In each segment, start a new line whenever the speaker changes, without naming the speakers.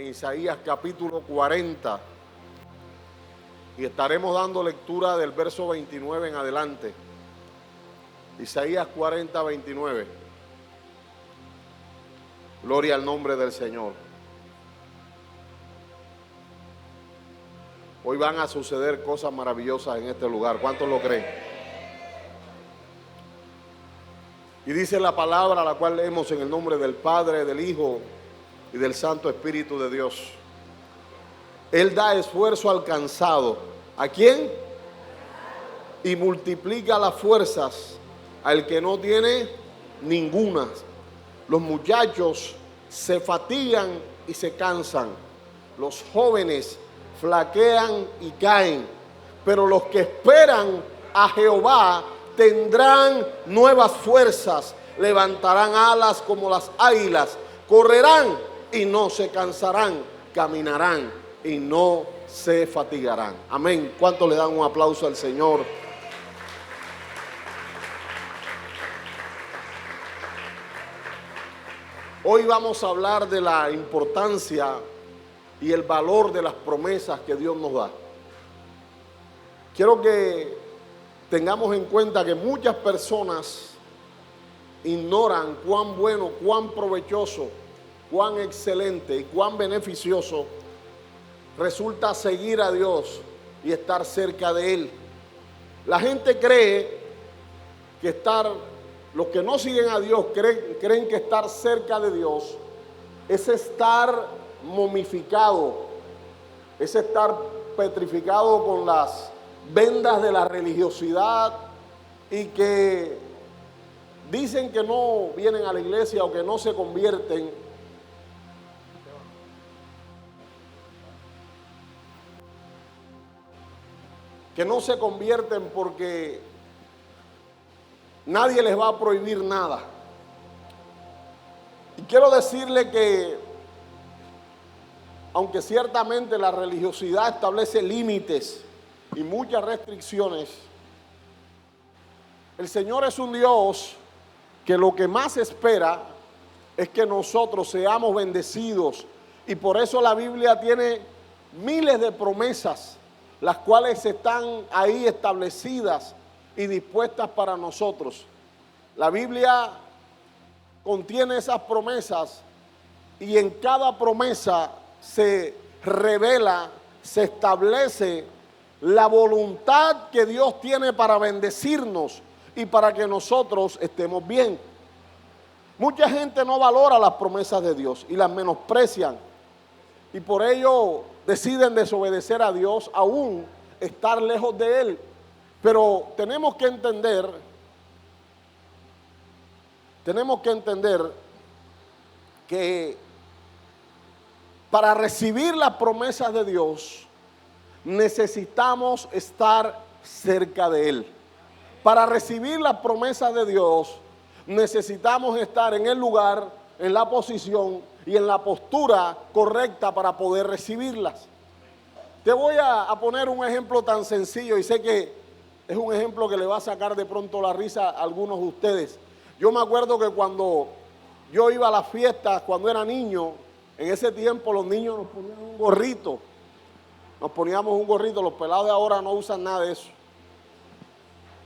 Isaías capítulo 40 y estaremos dando lectura del verso 29 en adelante. Isaías 40, 29. Gloria al nombre del Señor. Hoy van a suceder cosas maravillosas en este lugar. ¿Cuántos lo creen? Y dice la palabra, la cual leemos en el nombre del Padre, del Hijo y del Santo Espíritu de Dios. Él da esfuerzo al cansado. ¿A quién? Y multiplica las fuerzas al que no tiene ninguna. Los muchachos se fatigan y se cansan. Los jóvenes flaquean y caen. Pero los que esperan a Jehová tendrán nuevas fuerzas. Levantarán alas como las águilas. Correrán y no se cansarán. Caminarán y no se fatigarán. Amén. ¿Cuántos le dan un aplauso al Señor? Hoy vamos a hablar de la importancia y el valor de las promesas que Dios nos da. Quiero que tengamos en cuenta que muchas personas ignoran cuán bueno, cuán provechoso, cuán excelente y cuán beneficioso resulta seguir a Dios y estar cerca de Él. La gente cree que los que no siguen a Dios creen que estar cerca de Dios es estar momificado, es estar petrificado con las vendas de la religiosidad y que dicen que no vienen a la iglesia o que no se convierten. Que no se convierten porque nadie les va a prohibir nada. Y quiero decirle que, aunque ciertamente la religiosidad establece límites y muchas restricciones, el Señor es un Dios que lo que más espera es que nosotros seamos bendecidos. Y por eso la Biblia tiene miles de promesas, las cuales están ahí establecidas y dispuestas para nosotros. La Biblia contiene esas promesas y en cada promesa se revela, se establece la voluntad que Dios tiene para bendecirnos y para que nosotros estemos bien. Mucha gente no valora las promesas de Dios y las menosprecian y por ello deciden desobedecer a Dios, aún estar lejos de Él. Pero tenemos que entender que para recibir las promesas de Dios necesitamos estar cerca de Él. Para recibir las promesas de Dios necesitamos estar en el lugar, en la posición y en la postura correcta para poder recibirlas. Te voy a poner un ejemplo tan sencillo y sé que es un ejemplo que le va a sacar de pronto la risa a algunos de ustedes. Yo me acuerdo que cuando yo iba a las fiestas, cuando era niño, en ese tiempo los niños nos ponían un gorrito. Nos poníamos un gorrito, los pelados de ahora no usan nada de eso.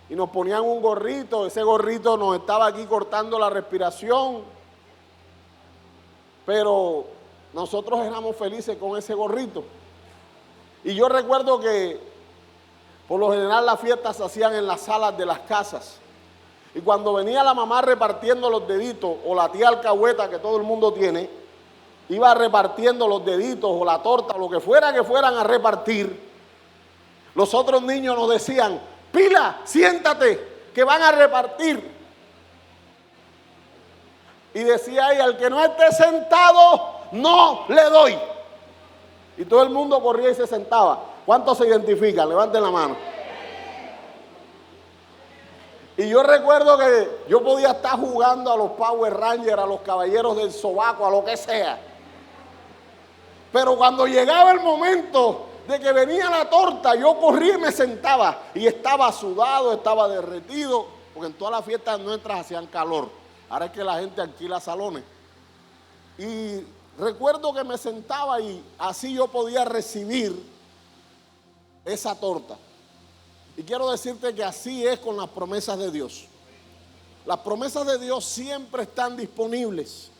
Y nos ponían un gorrito, ese gorrito nos estaba aquí cortando la respiración. Pero nosotros éramos felices con ese gorrito. Y yo recuerdo que por lo general las fiestas se hacían en las salas de las casas. Y cuando venía la mamá repartiendo los deditos, o la tía alcahueta que todo el mundo tiene, iba repartiendo los deditos o la torta, o lo que fuera que fueran a repartir, los otros niños nos decían: Pila, siéntate, que van a repartir. Y decía ella: al que no esté sentado, no le doy. Y todo el mundo corría y se sentaba. ¿Cuántos se identifican? Levanten la mano. Y yo recuerdo que yo podía estar jugando a los Power Rangers, a los Caballeros del Sobaco, a lo que sea. Pero cuando llegaba el momento de que venía la torta, yo corría y me sentaba. Y estaba sudado, estaba derretido, porque en todas las fiestas nuestras hacían calor. Ahora es que la gente alquila salones. Y recuerdo que me sentaba y así yo podía recibir esa torta. Y quiero decirte que así es con las promesas de Dios. Las promesas de Dios siempre están disponibles,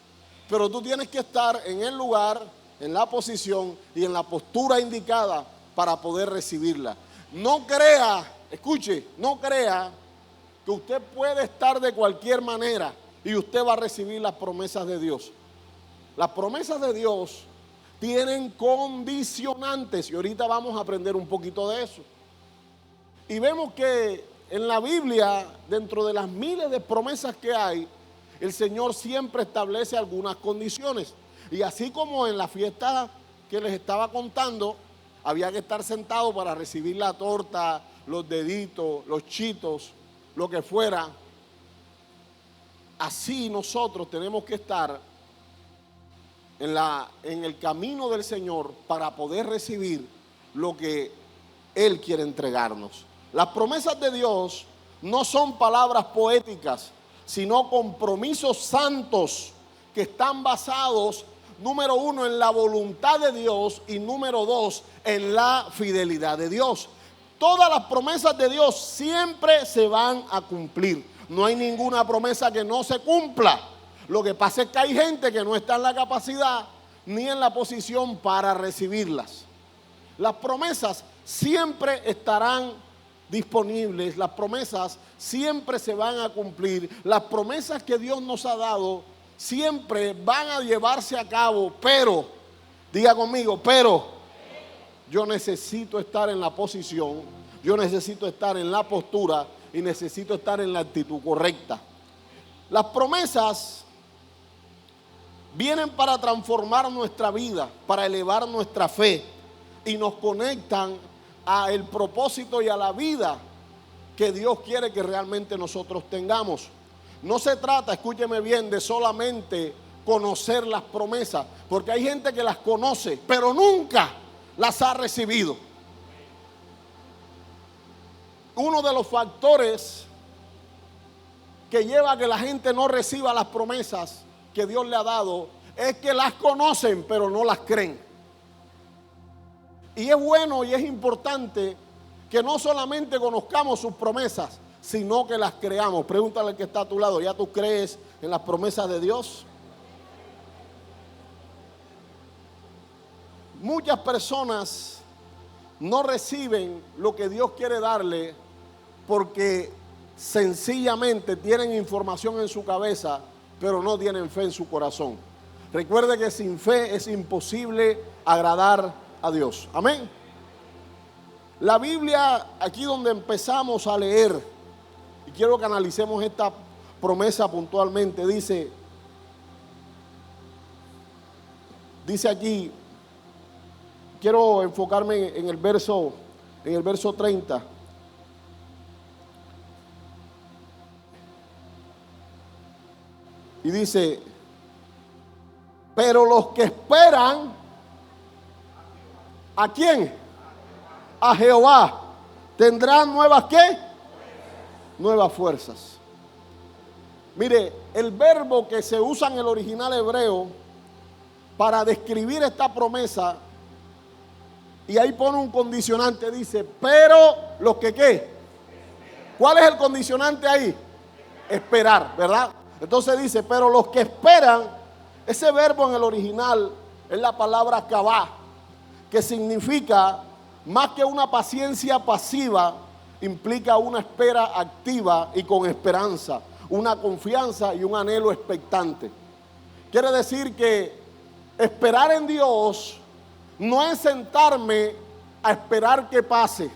pero tú tienes que estar en el lugar, en la posición y en la postura indicada para poder recibirla. No crea, escuche, no crea que usted puede estar de cualquier manera y usted va a recibir las promesas de Dios. Las promesas de Dios tienen condicionantes y ahorita vamos a aprender un poquito de eso. Y vemos que en la Biblia, dentro de las miles de promesas que hay, el Señor siempre establece algunas condiciones. Y así como en la fiesta que les estaba contando, había que estar sentado para recibir la torta, los deditos, los chitos, lo que fuera. Así nosotros tenemos que estar en el camino del Señor para poder recibir lo que Él quiere entregarnos. Las promesas de Dios no son palabras poéticas, sino compromisos santos que están basados, número uno, en la voluntad de Dios y número dos, en la fidelidad de Dios. Todas las promesas de Dios siempre se van a cumplir. No hay ninguna promesa que no se cumpla. Lo que pasa es que hay gente que no está en la capacidad ni en la posición para recibirlas. Las promesas siempre estarán disponibles, las promesas siempre se van a cumplir, las promesas que Dios nos ha dado siempre van a llevarse a cabo, pero, diga conmigo, pero yo necesito estar en la posición, yo necesito estar en la postura y necesito estar en la actitud correcta. Las promesas vienen para transformar nuestra vida, para elevar nuestra fe y nos conectan a el propósito y a la vida que Dios quiere que realmente nosotros tengamos. No se trata, escúcheme bien, de solamente conocer las promesas, porque hay gente que las conoce, pero nunca las ha recibido. Uno de los factores que lleva a que la gente no reciba las promesas que Dios le ha dado es que las conocen, pero no las creen. Y es bueno y es importante que no solamente conozcamos sus promesas, sino que las creamos. Pregúntale al que está a tu lado, ¿ya tú crees en las promesas de Dios? Muchas personas no reciben lo que Dios quiere darle porque sencillamente tienen información en su cabeza, pero no tienen fe en su corazón. Recuerde que sin fe es imposible agradar a Dios. Amén. La Biblia, aquí donde empezamos a leer, y quiero que analicemos esta promesa puntualmente, dice aquí, quiero enfocarme en el verso 30. Y dice, pero los que esperan, ¿a quién? A Jehová. ¿Tendrán nuevas qué? Nuevas fuerzas. Mire, el verbo que se usa en el original hebreo para describir esta promesa, y ahí pone un condicionante, dice, pero los que ¿qué? ¿Cuál es el condicionante ahí? Esperar, ¿verdad? Entonces dice, pero los que esperan, ese verbo en el original es la palabra kavá, que significa más que una paciencia pasiva, implica una espera activa y con esperanza, una confianza y un anhelo expectante. Quiere decir que esperar en Dios no es sentarme a esperar que pase.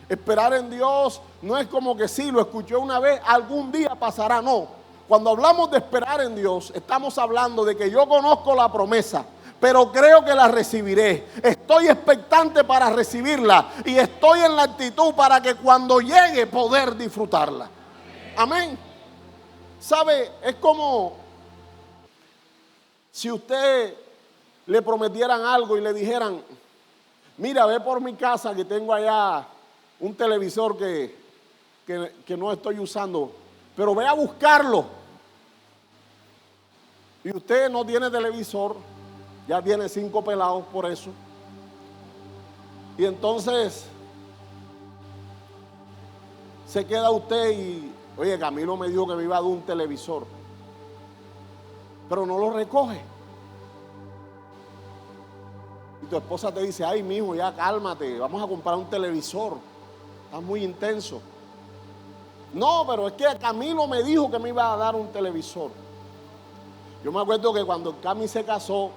Esperar en Dios no es como que sí, lo escuché una vez, algún día pasará, no. Cuando hablamos de esperar en Dios, estamos hablando de que yo conozco la promesa, pero creo que la recibiré. Estoy expectante para recibirla y estoy en la actitud para que cuando llegue poder disfrutarla. Amén. ¿Sabe? Es como si usted le prometieran algo y le dijeran, mira, ve por mi casa que tengo allá un televisor que no estoy usando, pero ve a buscarlo. Y usted no tiene televisor Ya tiene 5 pelados por eso. Y entonces se queda usted y, oye, Camilo me dijo que me iba a dar un televisor, pero no lo recoge. Y tu esposa te dice, ay, mijo, ya cálmate, vamos a comprar un televisor, está muy intenso. No, pero es que Camilo me dijo que me iba a dar un televisor. Yo me acuerdo que cuando Cami se casó,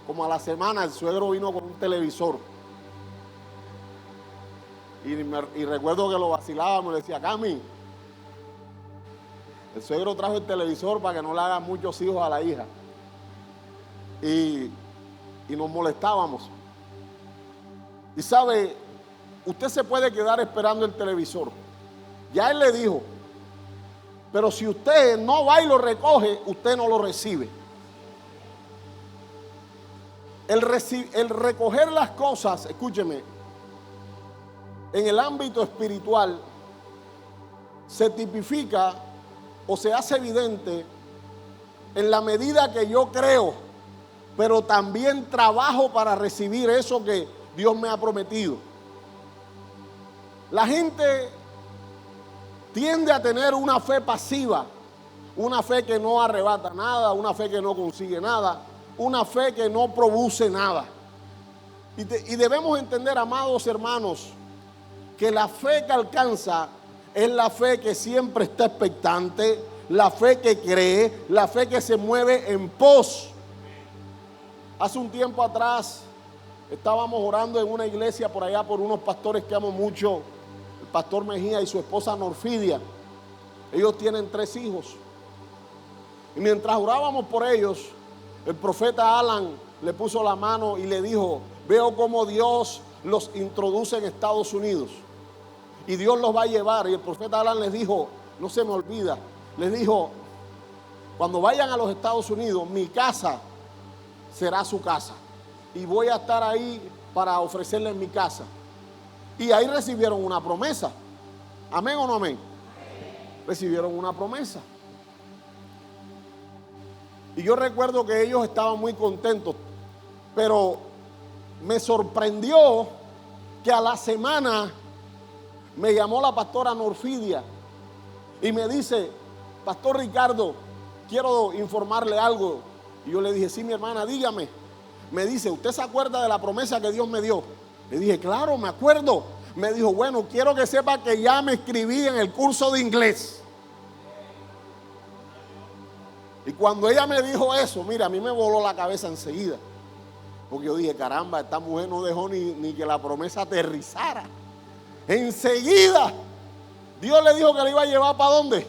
como a la semana, el suegro vino con un televisor. Y recuerdo que lo vacilábamos, le decía, Cami, el suegro trajo el televisor para que no le hagan muchos hijos a la hija. Y nos molestábamos. Y sabe, usted se puede quedar esperando el televisor. Ya él le dijo, pero si usted no va y lo recoge, usted no lo recibe. El recoger las cosas, escúcheme, en el ámbito espiritual se tipifica o se hace evidente en la medida que yo creo, pero también trabajo para recibir eso que Dios me ha prometido. La gente tiende a tener una fe pasiva, una fe que no arrebata nada, una fe que no consigue nada, una fe que no produce nada. Y debemos entender, amados hermanos, que la fe que alcanza es la fe que siempre está expectante, la fe que cree, la fe que se mueve en pos. Hace un tiempo atrás estábamos orando en una iglesia por allá por unos pastores que amo mucho, el pastor Mejía y su esposa Norfidia. Ellos tienen 3 hijos. Y mientras orábamos por ellos, el profeta Alan le puso la mano y le dijo, veo cómo Dios los introduce en Estados Unidos. Y Dios los va a llevar. Y el profeta Alan les dijo, no se me olvida, les dijo, cuando vayan a los Estados Unidos, mi casa será su casa. Y voy a estar ahí para ofrecerles mi casa. Y ahí recibieron una promesa. ¿Amén o no amén? Recibieron una promesa. Y yo recuerdo que ellos estaban muy contentos. Pero me sorprendió que a la semana me llamó la pastora Norfidia y me dice, Pastor Ricardo, quiero informarle algo. Y yo le dije, sí, mi hermana, dígame. Me dice, ¿usted se acuerda de la promesa que Dios me dio? Le dije, claro, me acuerdo. Me dijo, bueno, quiero que sepa que ya me inscribí en el curso de inglés. Y cuando ella me dijo eso, mira, a mí me voló la cabeza enseguida. Porque yo dije, caramba, esta mujer no dejó ni que la promesa aterrizara. Enseguida, Dios le dijo que le iba a llevar ¿para dónde?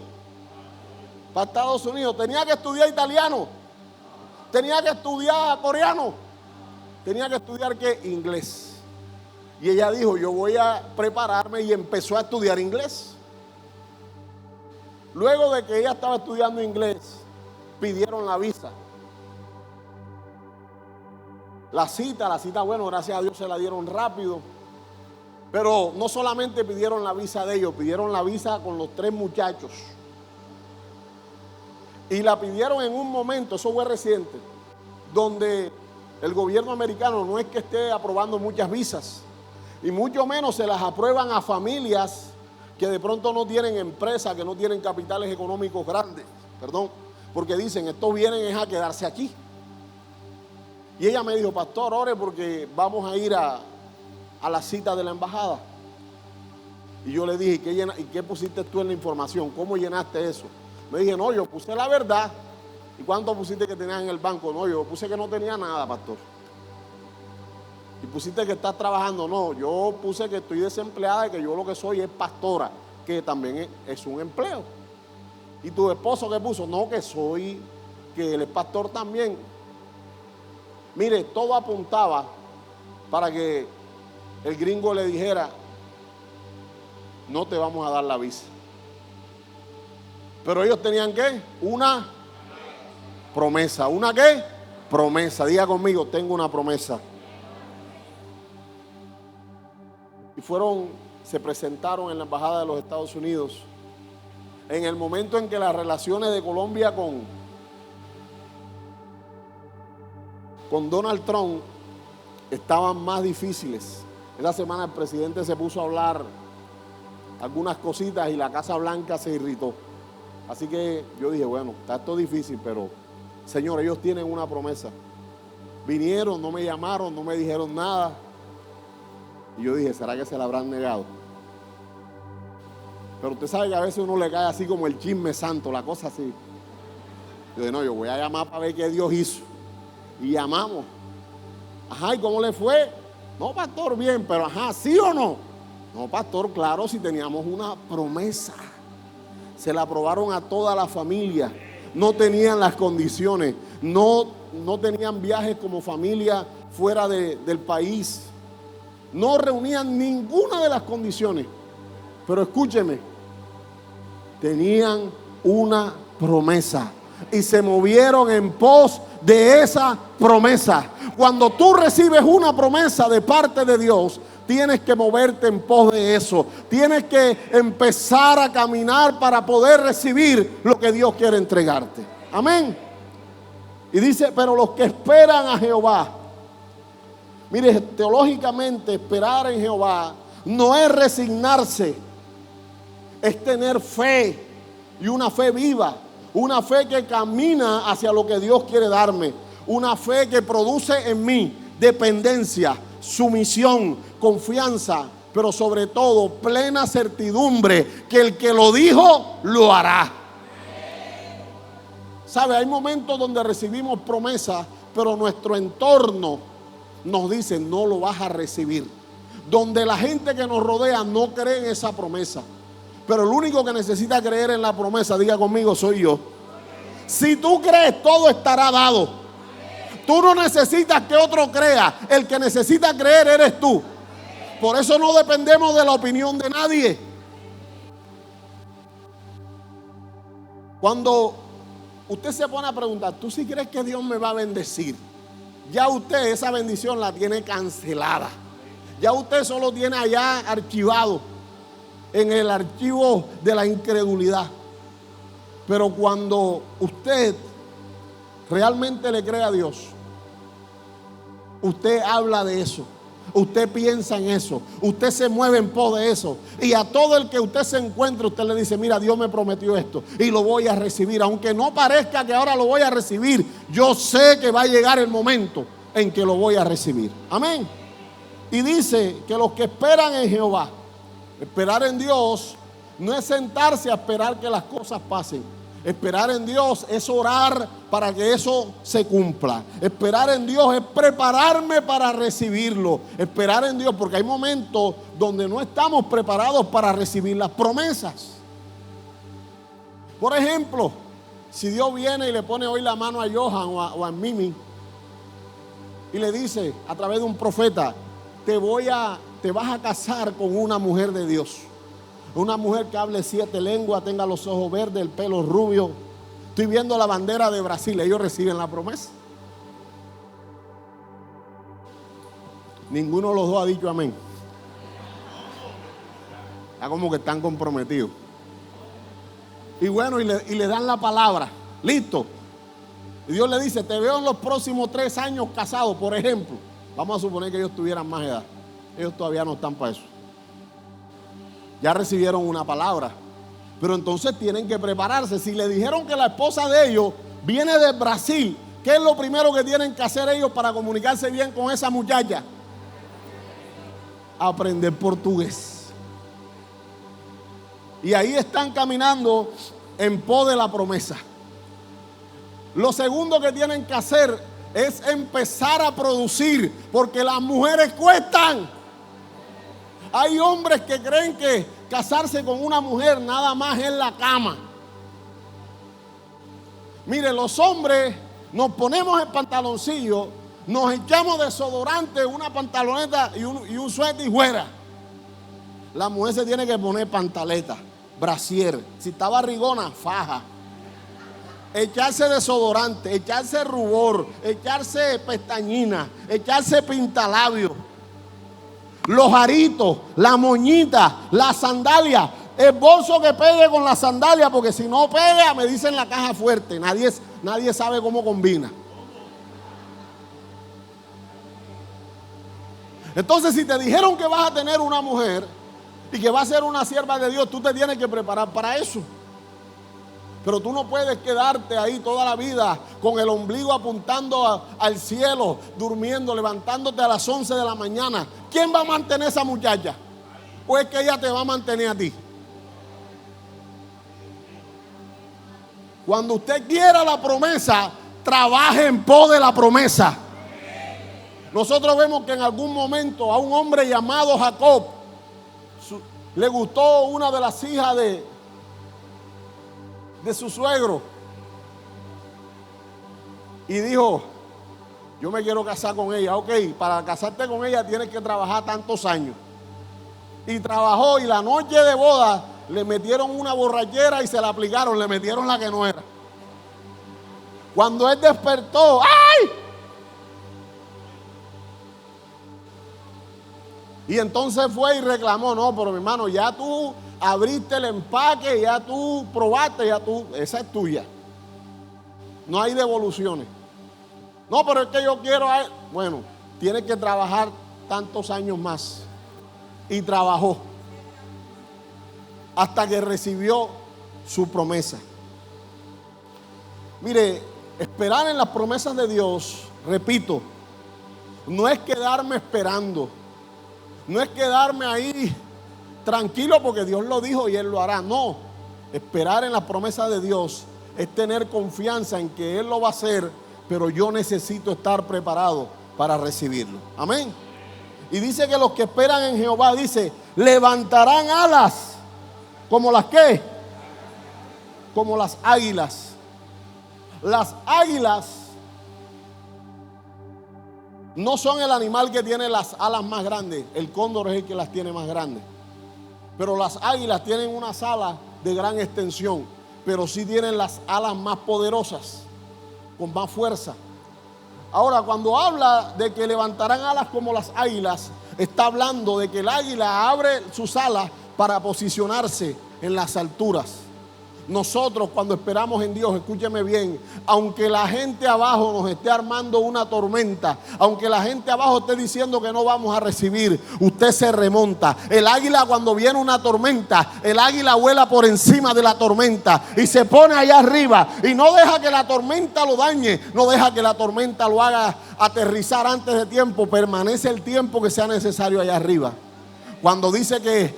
Para Estados Unidos. Tenía que estudiar italiano. Tenía que estudiar coreano. Tenía que estudiar ¿qué? Inglés. Y ella dijo, yo voy a prepararme, y empezó a estudiar inglés. Luego de que ella estaba estudiando inglés, pidieron la visa. La cita, bueno, gracias a Dios se la dieron rápido. Pero no solamente pidieron la visa de ellos, pidieron la visa con los 3 muchachos. Y la pidieron en un momento, eso fue reciente, donde el gobierno americano no es que esté aprobando muchas visas, y mucho menos se las aprueban a familias que de pronto no tienen empresas, que no tienen capitales económicos grandes, porque dicen, estos vienen es a quedarse aquí. Y ella me dijo, pastor, ore porque vamos a ir a la cita de la embajada. Y yo le dije, ¿y qué pusiste tú en la información? ¿Cómo llenaste eso? Me dije, no, yo puse la verdad. ¿Y cuánto pusiste que tenías en el banco? No, yo puse que no tenía nada, pastor. ¿Y pusiste que estás trabajando? No, yo puse que estoy desempleada y que yo lo que soy es pastora, que también es un empleo. ¿Y tu esposo qué puso? No, que él es pastor también. Mire, todo apuntaba para que el gringo le dijera, no te vamos a dar la visa. Pero ellos tenían ¿qué? Una promesa. ¿Una qué? Promesa. Diga conmigo, tengo una promesa. Y se presentaron en la embajada de los Estados Unidos en el momento en que las relaciones de Colombia con Donald Trump estaban más difíciles. Esta semana el presidente se puso a hablar algunas cositas y la Casa Blanca se irritó. Así que yo dije, bueno, está esto difícil, pero Señor, ellos tienen una promesa. Vinieron, no me llamaron, no me dijeron nada. Y yo dije, ¿será que se la habrán negado? Pero usted sabe que a veces uno le cae así como el chisme santo, la cosa así. Yo dije, no, yo voy a llamar para ver qué Dios hizo. Y llamamos. Ajá, ¿y cómo le fue? No, pastor, bien, pero ajá, ¿sí o no? No, pastor, claro, si teníamos una promesa. Se la aprobaron a toda la familia. No tenían las condiciones. No tenían viajes como familia fuera del país. No reunían ninguna de las condiciones. Pero escúcheme, tenían una promesa y se movieron en pos de esa promesa. Cuando tú recibes una promesa de parte de Dios, tienes que moverte en pos de eso. Tienes que empezar a caminar para poder recibir lo que Dios quiere entregarte. Amén. Y dice, pero los que esperan a Jehová. Mire, teológicamente esperar en Jehová no es resignarse, es tener fe y una fe viva, una fe que camina hacia lo que Dios quiere darme, una fe que produce en mí dependencia, sumisión, confianza, pero sobre todo plena certidumbre que el que lo dijo lo hará. ¿Sabe? Hay momentos donde recibimos promesas, pero nuestro entorno nos dice no lo vas a recibir. Donde la gente que nos rodea no cree en esa promesa. Pero el único que necesita creer en la promesa, diga conmigo, soy yo. Si tú crees, todo estará dado. Tú no necesitas que otro crea. El que necesita creer eres tú. Por eso no dependemos de la opinión de nadie. Cuando usted se pone a preguntar, ¿tú sí crees que Dios me va a bendecir? Ya usted esa bendición la tiene cancelada. Ya usted solo tiene allá archivado en el archivo de la incredulidad. Pero cuando usted realmente le cree a Dios, usted habla de eso, usted piensa en eso, usted se mueve en pos de eso. Y a todo el que usted se encuentre, usted le dice, mira, Dios me prometió esto y lo voy a recibir. Aunque no parezca que ahora lo voy a recibir, yo sé que va a llegar el momento en que lo voy a recibir. Amén. Y dice que los que esperan en Jehová, esperar en Dios no es sentarse a esperar que las cosas pasen. Esperar en Dios es orar para que eso se cumpla. Esperar en Dios es prepararme para recibirlo. Esperar en Dios, porque hay momentos donde no estamos preparados para recibir las promesas. Por ejemplo, si Dios viene y le pone hoy la mano a Johan o a Mimi y le dice a través de un profeta, te vas a casar con una mujer de Dios. Una mujer que hable 7 lenguas, tenga los ojos verdes, el pelo rubio. Estoy viendo la bandera de Brasil, ellos reciben la promesa. Ninguno de los dos ha dicho amén. Está como que están comprometidos. Y bueno, y le dan la palabra. Listo. Y Dios le dice, te veo en los próximos 3 años casados, por ejemplo. Vamos a suponer que ellos tuvieran más edad. Ellos todavía no están para eso. Ya recibieron una palabra. Pero entonces tienen que prepararse. Si le dijeron que la esposa de ellos viene de Brasil, ¿qué es lo primero que tienen que hacer ellos para comunicarse bien con esa muchacha? Aprender portugués. Y ahí están caminando en pos de la promesa. Lo segundo que tienen que hacer es empezar a producir, porque las mujeres cuestan. Hay hombres que creen que casarse con una mujer nada más es la cama. Mire, los hombres nos ponemos el pantaloncillo, nos echamos desodorante, una pantaloneta y un suéter y fuera. La mujer se tiene que poner pantaleta, brasier, si está barrigona, faja. Echarse desodorante, echarse rubor, echarse pestañina, echarse pintalabios, los aritos, la moñita, la sandalia, el bolso que pegue con la sandalia, porque si no pega, me dicen la caja fuerte, nadie sabe cómo combina. Entonces, si te dijeron que vas a tener una mujer y que va a ser una sierva de Dios, tú te tienes que preparar para eso. Pero tú no puedes quedarte ahí toda la vida con el ombligo apuntando al cielo, durmiendo, levantándote a las 11 de la mañana. ¿Quién va a mantener a esa muchacha? ¿O es que ella te va a mantener a ti? Cuando usted quiera la promesa, trabaje en pos de la promesa. Nosotros vemos que en algún momento a un hombre llamado Jacob le gustó una de las hijas de su suegro y dijo: yo me quiero casar con ella. Ok, para casarte con ella tienes que trabajar tantos años. Y trabajó, y la noche de boda le metieron una borrachera y se la aplicaron, le metieron la que no era. Cuando él despertó, ¡ay! Y entonces fue y reclamó: no, pero mi hermano, ya tú abriste el empaque, ya tú probaste, esa es tuya. No hay devoluciones. No, pero es que yo quiero a él. Bueno, tiene que trabajar tantos años más. Y trabajó hasta que recibió su promesa. Mire, esperar en las promesas de Dios, repito, no es quedarme esperando. No es quedarme ahí tranquilo porque Dios lo dijo y Él lo hará. No, esperar en las promesas de Dios es tener confianza en que Él lo va a hacer, pero yo necesito estar preparado para recibirlo. Amén. Y dice que los que esperan en Jehová, dice, levantarán alas. ¿Como las qué? Como las águilas. Las águilas no son el animal que tiene las alas más grandes. El cóndor es el que las tiene más grandes. Pero las águilas tienen unas alas de gran extensión, pero sí tienen las alas más poderosas, con más fuerza. Ahora, cuando habla de que levantarán alas como las águilas, está hablando de que el águila abre sus alas para posicionarse en las alturas. Nosotros, cuando esperamos en Dios, escúcheme bien, aunque la gente abajo nos esté armando una tormenta, aunque la gente abajo esté diciendo que no vamos a recibir, usted se remonta. El águila, cuando viene una tormenta, el águila vuela por encima de la tormenta y se pone allá arriba y no deja que la tormenta lo dañe, no deja que la tormenta lo haga aterrizar antes de tiempo, permanece el tiempo que sea necesario allá arriba. Cuando dice que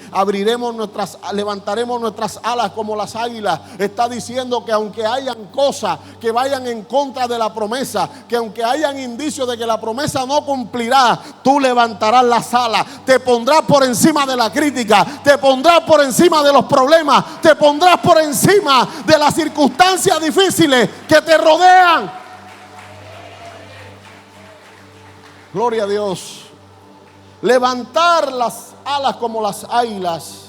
levantaremos nuestras alas como las águilas, está diciendo que aunque hayan cosas que vayan en contra de la promesa, que aunque hayan indicios de que la promesa no cumplirá, tú levantarás las alas, te pondrás por encima de la crítica, te pondrás por encima de los problemas, te pondrás por encima de las circunstancias difíciles que te rodean. Gloria a Dios. Levantar las alas como las águilas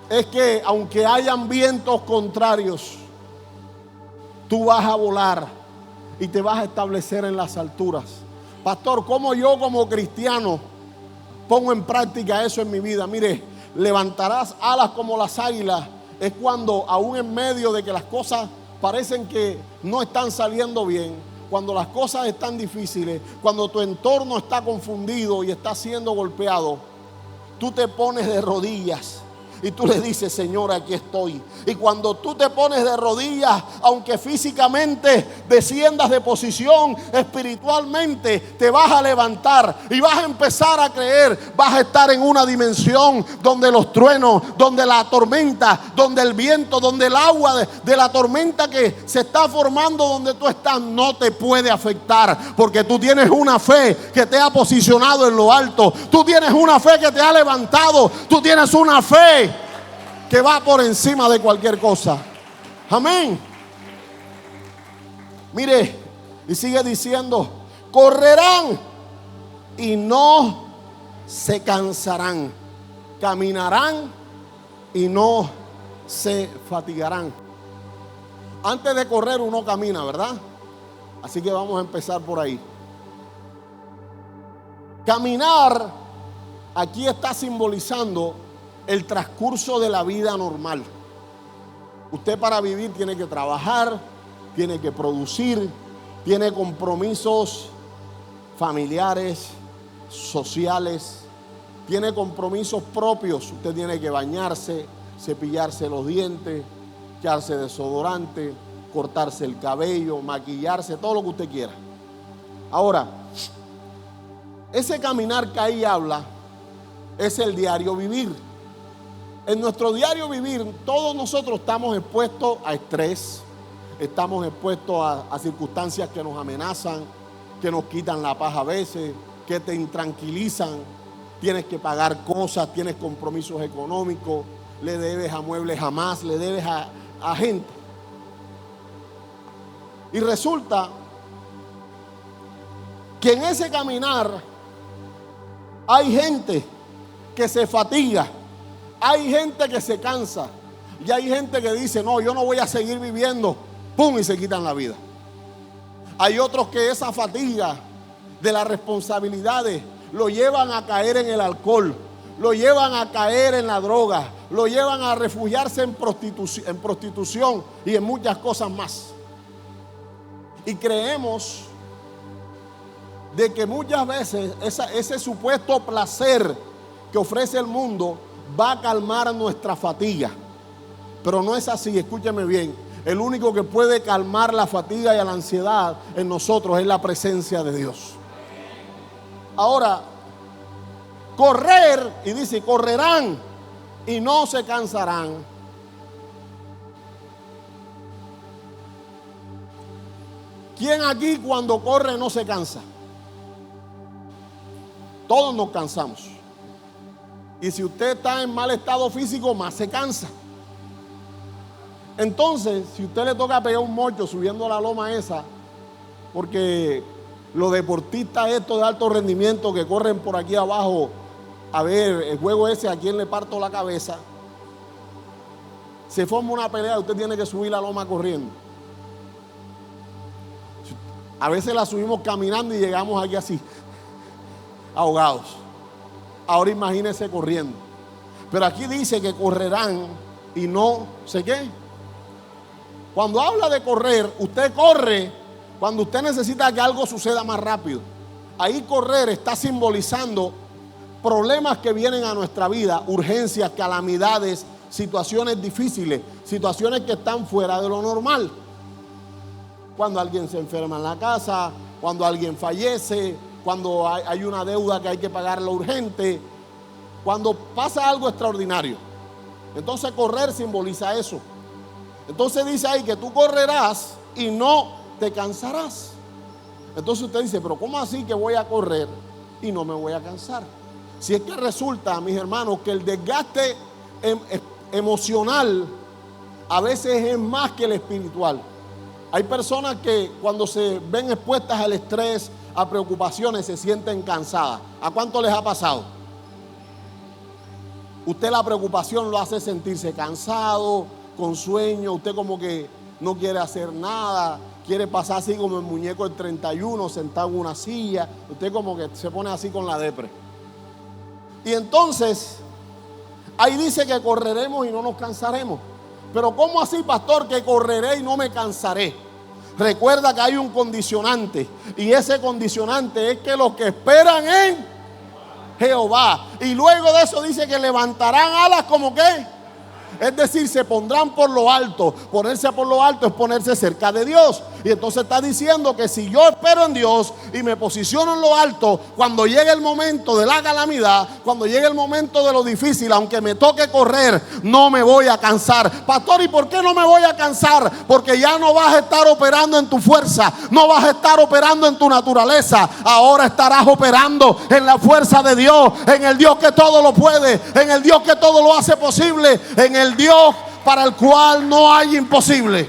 es que aunque hayan vientos contrarios, tú vas a volar y te vas a establecer en las alturas. Pastor, ¿cómo yo como cristiano pongo en práctica eso en mi vida? Mire, levantarás alas como las águilas es cuando aún en medio de que las cosas parecen que no están saliendo bien, cuando las cosas están difíciles, cuando tu entorno está confundido y está siendo golpeado, tú te pones de rodillas y tú le dices: Señor, aquí estoy. Y cuando tú te pones de rodillas, aunque físicamente desciendas de posición, espiritualmente te vas a levantar y vas a empezar a creer. Vas a estar en una dimensión donde los truenos, donde la tormenta, donde el viento, donde el agua de la tormenta que se está formando donde tú estás no te puede afectar, porque tú tienes una fe que te ha posicionado en lo alto. Tú tienes una fe que te ha levantado. Tú tienes una fe que va por encima de cualquier cosa. Amén. Mire, y sigue diciendo: correrán y no se cansarán, caminarán y no se fatigarán. Antes de correr uno camina, ¿verdad? Así que vamos a empezar por ahí. Caminar aquí está simbolizando el transcurso de la vida normal. Usted para vivir tiene que trabajar, tiene que producir, tiene compromisos familiares, sociales, tiene compromisos propios. Usted tiene que bañarse, cepillarse los dientes, echarse desodorante, cortarse el cabello, maquillarse, todo lo que usted quiera. Ahora, ese caminar que ahí habla es el diario vivir. En nuestro diario vivir, todos nosotros estamos expuestos a estrés, estamos expuestos a circunstancias que nos amenazan, que nos quitan la paz a veces, que te intranquilizan. Tienes que pagar cosas, tienes compromisos económicos, le debes a muebles jamás, le debes a gente. Y resulta que en ese caminar hay gente que se fatiga, hay gente que se cansa y hay gente que dice, no, yo no voy a seguir viviendo, pum, y se quitan la vida. Hay otros que esa fatiga de las responsabilidades lo llevan a caer en el alcohol, lo llevan a caer en la droga, lo llevan a refugiarse en prostitución y en muchas cosas más. Y creemos de que muchas veces ese supuesto placer que ofrece el mundo va a calmar nuestra fatiga. Pero no es así, escúcheme bien. El único que puede calmar la fatiga y la ansiedad en nosotros es la presencia de Dios. Ahora, correr, y dice, correrán y no se cansarán. ¿Quién aquí cuando corre no se cansa? Todos nos cansamos. Y si usted está en mal estado físico, más se cansa. Entonces, si usted le toca pegar un mocho subiendo la loma esa, porque los deportistas estos de alto rendimiento que corren por aquí abajo, a ver, el juego ese, a quién le parto la cabeza, se forma una pelea, usted tiene que subir la loma corriendo. A veces la subimos caminando y llegamos aquí así, ahogados. Ahora imagínese corriendo. Pero aquí dice que correrán y no sé qué. Cuando habla de correr, usted corre cuando usted necesita que algo suceda más rápido. Ahí correr está simbolizando problemas que vienen a nuestra vida, urgencias, calamidades, situaciones difíciles, situaciones que están fuera de lo normal. Cuando alguien se enferma en la casa, cuando alguien fallece, cuando hay una deuda que hay que pagarla urgente, cuando pasa algo extraordinario. Entonces correr simboliza eso. Entonces dice ahí que tú correrás y no te cansarás. Entonces usted dice, pero ¿cómo así que voy a correr y no me voy a cansar? Si es que resulta, mis hermanos, que el desgaste emocional a veces es más que el espiritual. Hay personas que cuando se ven expuestas al estrés, a preocupaciones, se sienten cansadas. ¿A cuánto les ha pasado? Usted la preocupación lo hace sentirse cansado, con sueño, usted como que no quiere hacer nada, quiere pasar así como el muñeco del 31, sentado en una silla, usted como que se pone así con la depre. Y entonces, ahí dice que correremos y no nos cansaremos. Pero ¿cómo así, pastor, que correré y no me cansaré? Recuerda que hay un condicionante, y ese condicionante es que los que esperan en Jehová, y luego de eso dice que levantarán alas como ¿qué? Es decir, se pondrán por lo alto. Ponerse por lo alto es ponerse cerca de Dios. Y entonces está diciendo que si yo espero en Dios y me posiciono en lo alto, cuando llegue el momento de la calamidad, cuando llegue el momento de lo difícil, aunque me toque correr, no me voy a cansar. Pastor, ¿y por qué no me voy a cansar? Porque ya no vas a estar operando en tu fuerza, no vas a estar operando en tu naturaleza. Ahora estarás operando en la fuerza de Dios, en el Dios que todo lo puede, en el Dios que todo lo hace posible, en el Dios para el cual no hay imposible.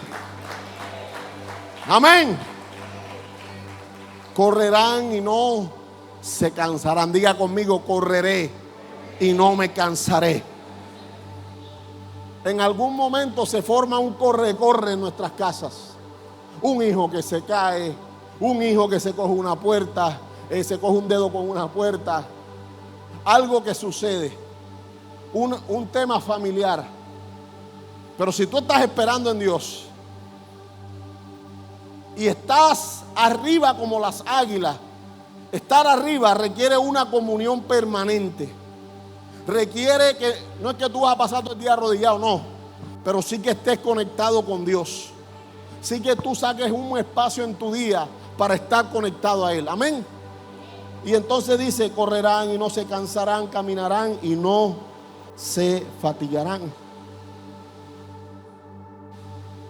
Amén. Correrán y no se cansarán. Diga conmigo, correré y no me cansaré. En algún momento se forma un corre-corre en nuestras casas. Un hijo que se cae, un hijo que se coge una puerta, se coge un dedo con una puerta. Algo que sucede, un tema familiar. Pero si tú estás esperando en Dios y estás arriba como las águilas Estar arriba requiere una comunión permanente. Requiere que, no es que tú vas a pasar todo el día arrodillado, no, pero sí que estés conectado con Dios. Sí que tú saques un espacio en tu día para estar conectado a Él. Amén. Y entonces dice, correrán y no se cansarán, caminarán y no se fatigarán.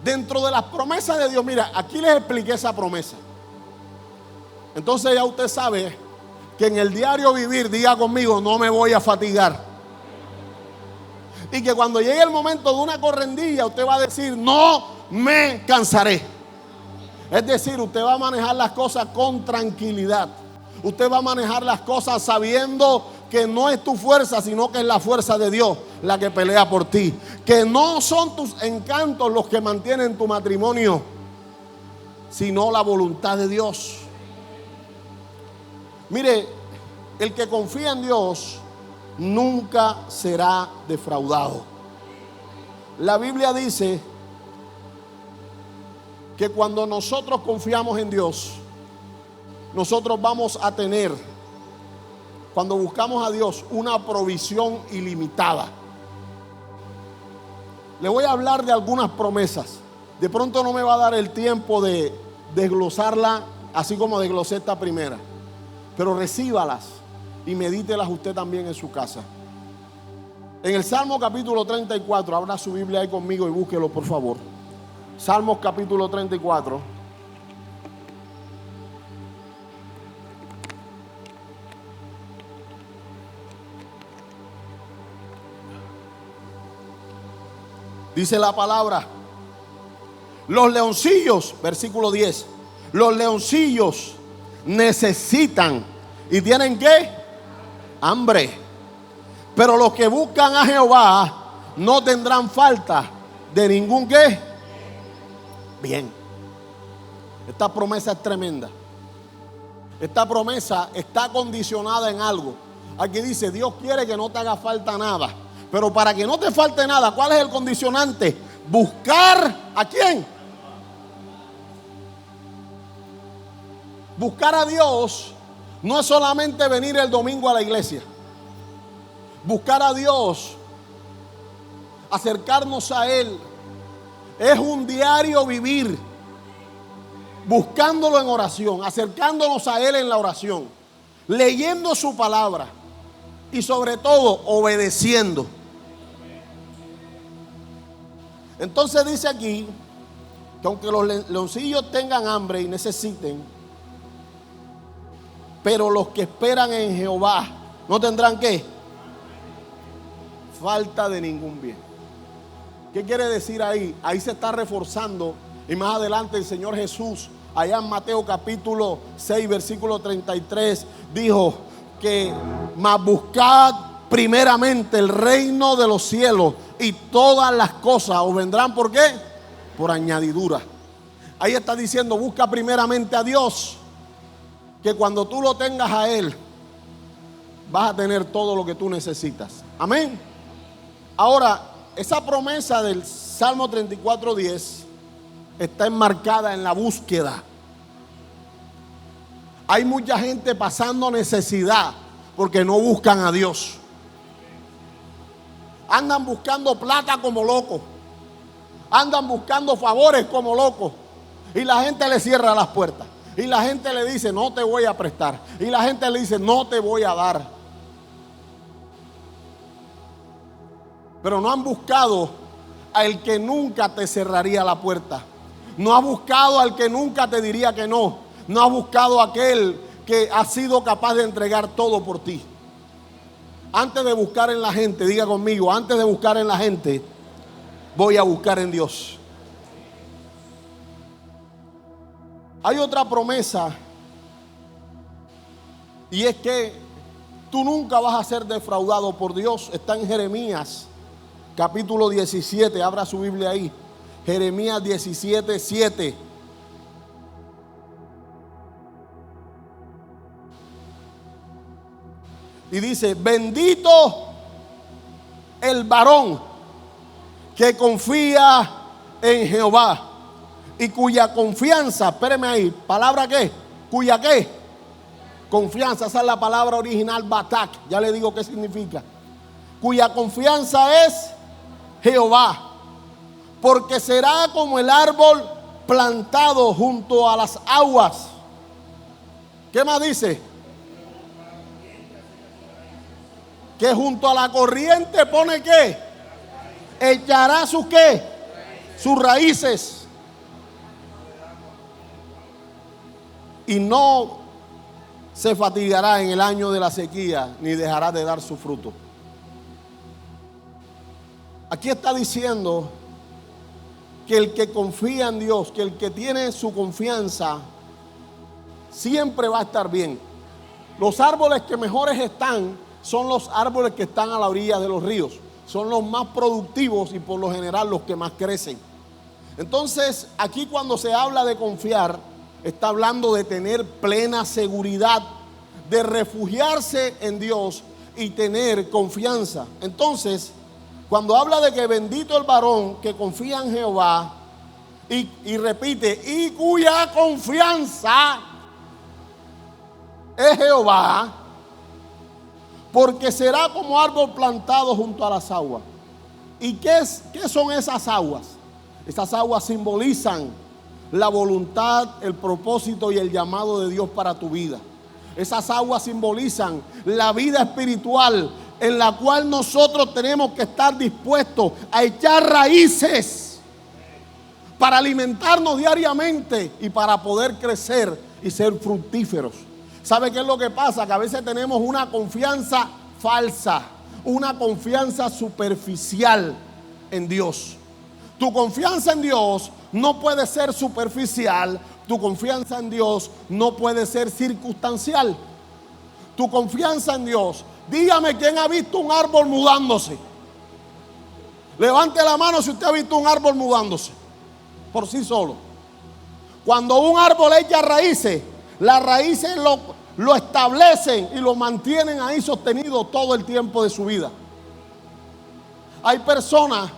Dentro de las promesas de Dios, mira, aquí les expliqué esa promesa. Entonces ya usted sabe que en el diario vivir, diga conmigo, no me voy a fatigar. Y que cuando llegue el momento de una correndilla, usted va a decir, no me cansaré. Es decir, usted va a manejar las cosas con tranquilidad. Usted va a manejar las cosas sabiendo que no es tu fuerza, sino que es la fuerza de Dios la que pelea por ti. Que no son tus encantos los que mantienen tu matrimonio, sino la voluntad de Dios. Mire, el que confía en Dios nunca será defraudado. La Biblia dice que cuando nosotros confiamos en Dios, nosotros vamos a tener, cuando buscamos a Dios, una provisión ilimitada. Le voy a hablar de algunas promesas. De pronto no me va a dar el tiempo de desglosarla así como desglosé esta primera, pero recíbalas y medítelas usted también en su casa. En el Salmo capítulo 34, abra su Biblia ahí conmigo y búsquelo por favor. Salmos capítulo 34. Dice la palabra, los leoncillos, versículo 10, los leoncillos necesitan y tienen ¿qué? Hambre. Pero los que buscan a Jehová no tendrán falta de ningún ¿qué? Bien. Esta promesa es tremenda. Esta promesa está condicionada en algo. Aquí dice, Dios quiere que no te haga falta nada. Pero para que no te falte nada, ¿cuál es el condicionante? Buscar ¿a quién? Buscar a Dios no es solamente venir el domingo a la iglesia. Buscar a Dios, acercarnos a Él, es un diario vivir, buscándolo en oración, acercándonos a Él en la oración, leyendo su palabra y sobre todo obedeciendo. Entonces dice aquí que aunque los leoncillos tengan hambre y necesiten, pero los que esperan en Jehová no tendrán ¿qué? Falta de ningún bien. ¿Qué quiere decir ahí? Ahí se está reforzando. Y más adelante el Señor Jesús, allá en Mateo capítulo 6, versículo 33, dijo que mas buscad primeramente el reino de los cielos y todas las cosas os vendrán ¿por qué? Por añadidura. Ahí está diciendo, busca primeramente a Dios, que cuando tú lo tengas a Él, vas a tener todo lo que tú necesitas. Amén. Ahora, esa promesa del Salmo 34:10 está enmarcada en la búsqueda. Hay mucha gente pasando necesidad porque no buscan a Dios. Andan buscando plata como locos. Andan buscando favores como locos. Y la gente le cierra las puertas. Y la gente le dice, no te voy a prestar. Y la gente le dice, no te voy a dar. Pero no han buscado al que nunca te cerraría la puerta. No has buscado al que nunca te diría que no. No has buscado a aquel que ha sido capaz de entregar todo por ti. Antes de buscar en la gente, diga conmigo, antes de buscar en la gente, voy a buscar en Dios. Hay otra promesa, y es que tú nunca vas a ser defraudado por Dios. Está en Jeremías capítulo 17, abra su Biblia ahí. Jeremías 17:7. Y dice, bendito el varón que confía en Jehová y cuya confianza, espéreme ahí, palabra qué, cuya qué, Confianza, esa es la palabra original batak, ya le digo qué significa. Cuya confianza es Jehová, porque será como el árbol plantado junto a las aguas. ¿Qué más dice? Que junto a la corriente pone ¿qué? Echará sus ¿qué? Sus raíces. Y no se fatigará en el año de la sequía, ni dejará de dar su fruto. Aquí está diciendo que el que confía en Dios, que el que tiene su confianza, siempre va a estar bien. Los árboles que mejores están son los árboles que están a la orilla de los ríos. Son los más productivos y por lo general los que más crecen. Entonces, aquí cuando se habla de confiar, está hablando de tener plena seguridad, de refugiarse en Dios y tener confianza. Entonces, cuando habla de que bendito el varón que confía en Jehová, y repite, y cuya confianza es Jehová, porque será como árbol plantado junto a las aguas. ¿Y qué son esas aguas? Esas aguas simbolizan la voluntad, el propósito y el llamado de Dios para tu vida. Esas aguas simbolizan la vida espiritual en la cual nosotros tenemos que estar dispuestos a echar raíces para alimentarnos diariamente y para poder crecer y ser fructíferos. ¿Sabe qué es lo que pasa? Que a veces tenemos una confianza falsa, una confianza superficial en Dios. Tu confianza en Dios no puede ser superficial, tu confianza en Dios no puede ser circunstancial. Tu confianza en Dios, dígame quién ha visto un árbol mudándose. Levante la mano si usted ha visto un árbol mudándose por sí solo. Cuando un árbol echa raíces, las raíces lo establecen y lo mantienen ahí sostenido todo el tiempo de su vida. Hay personas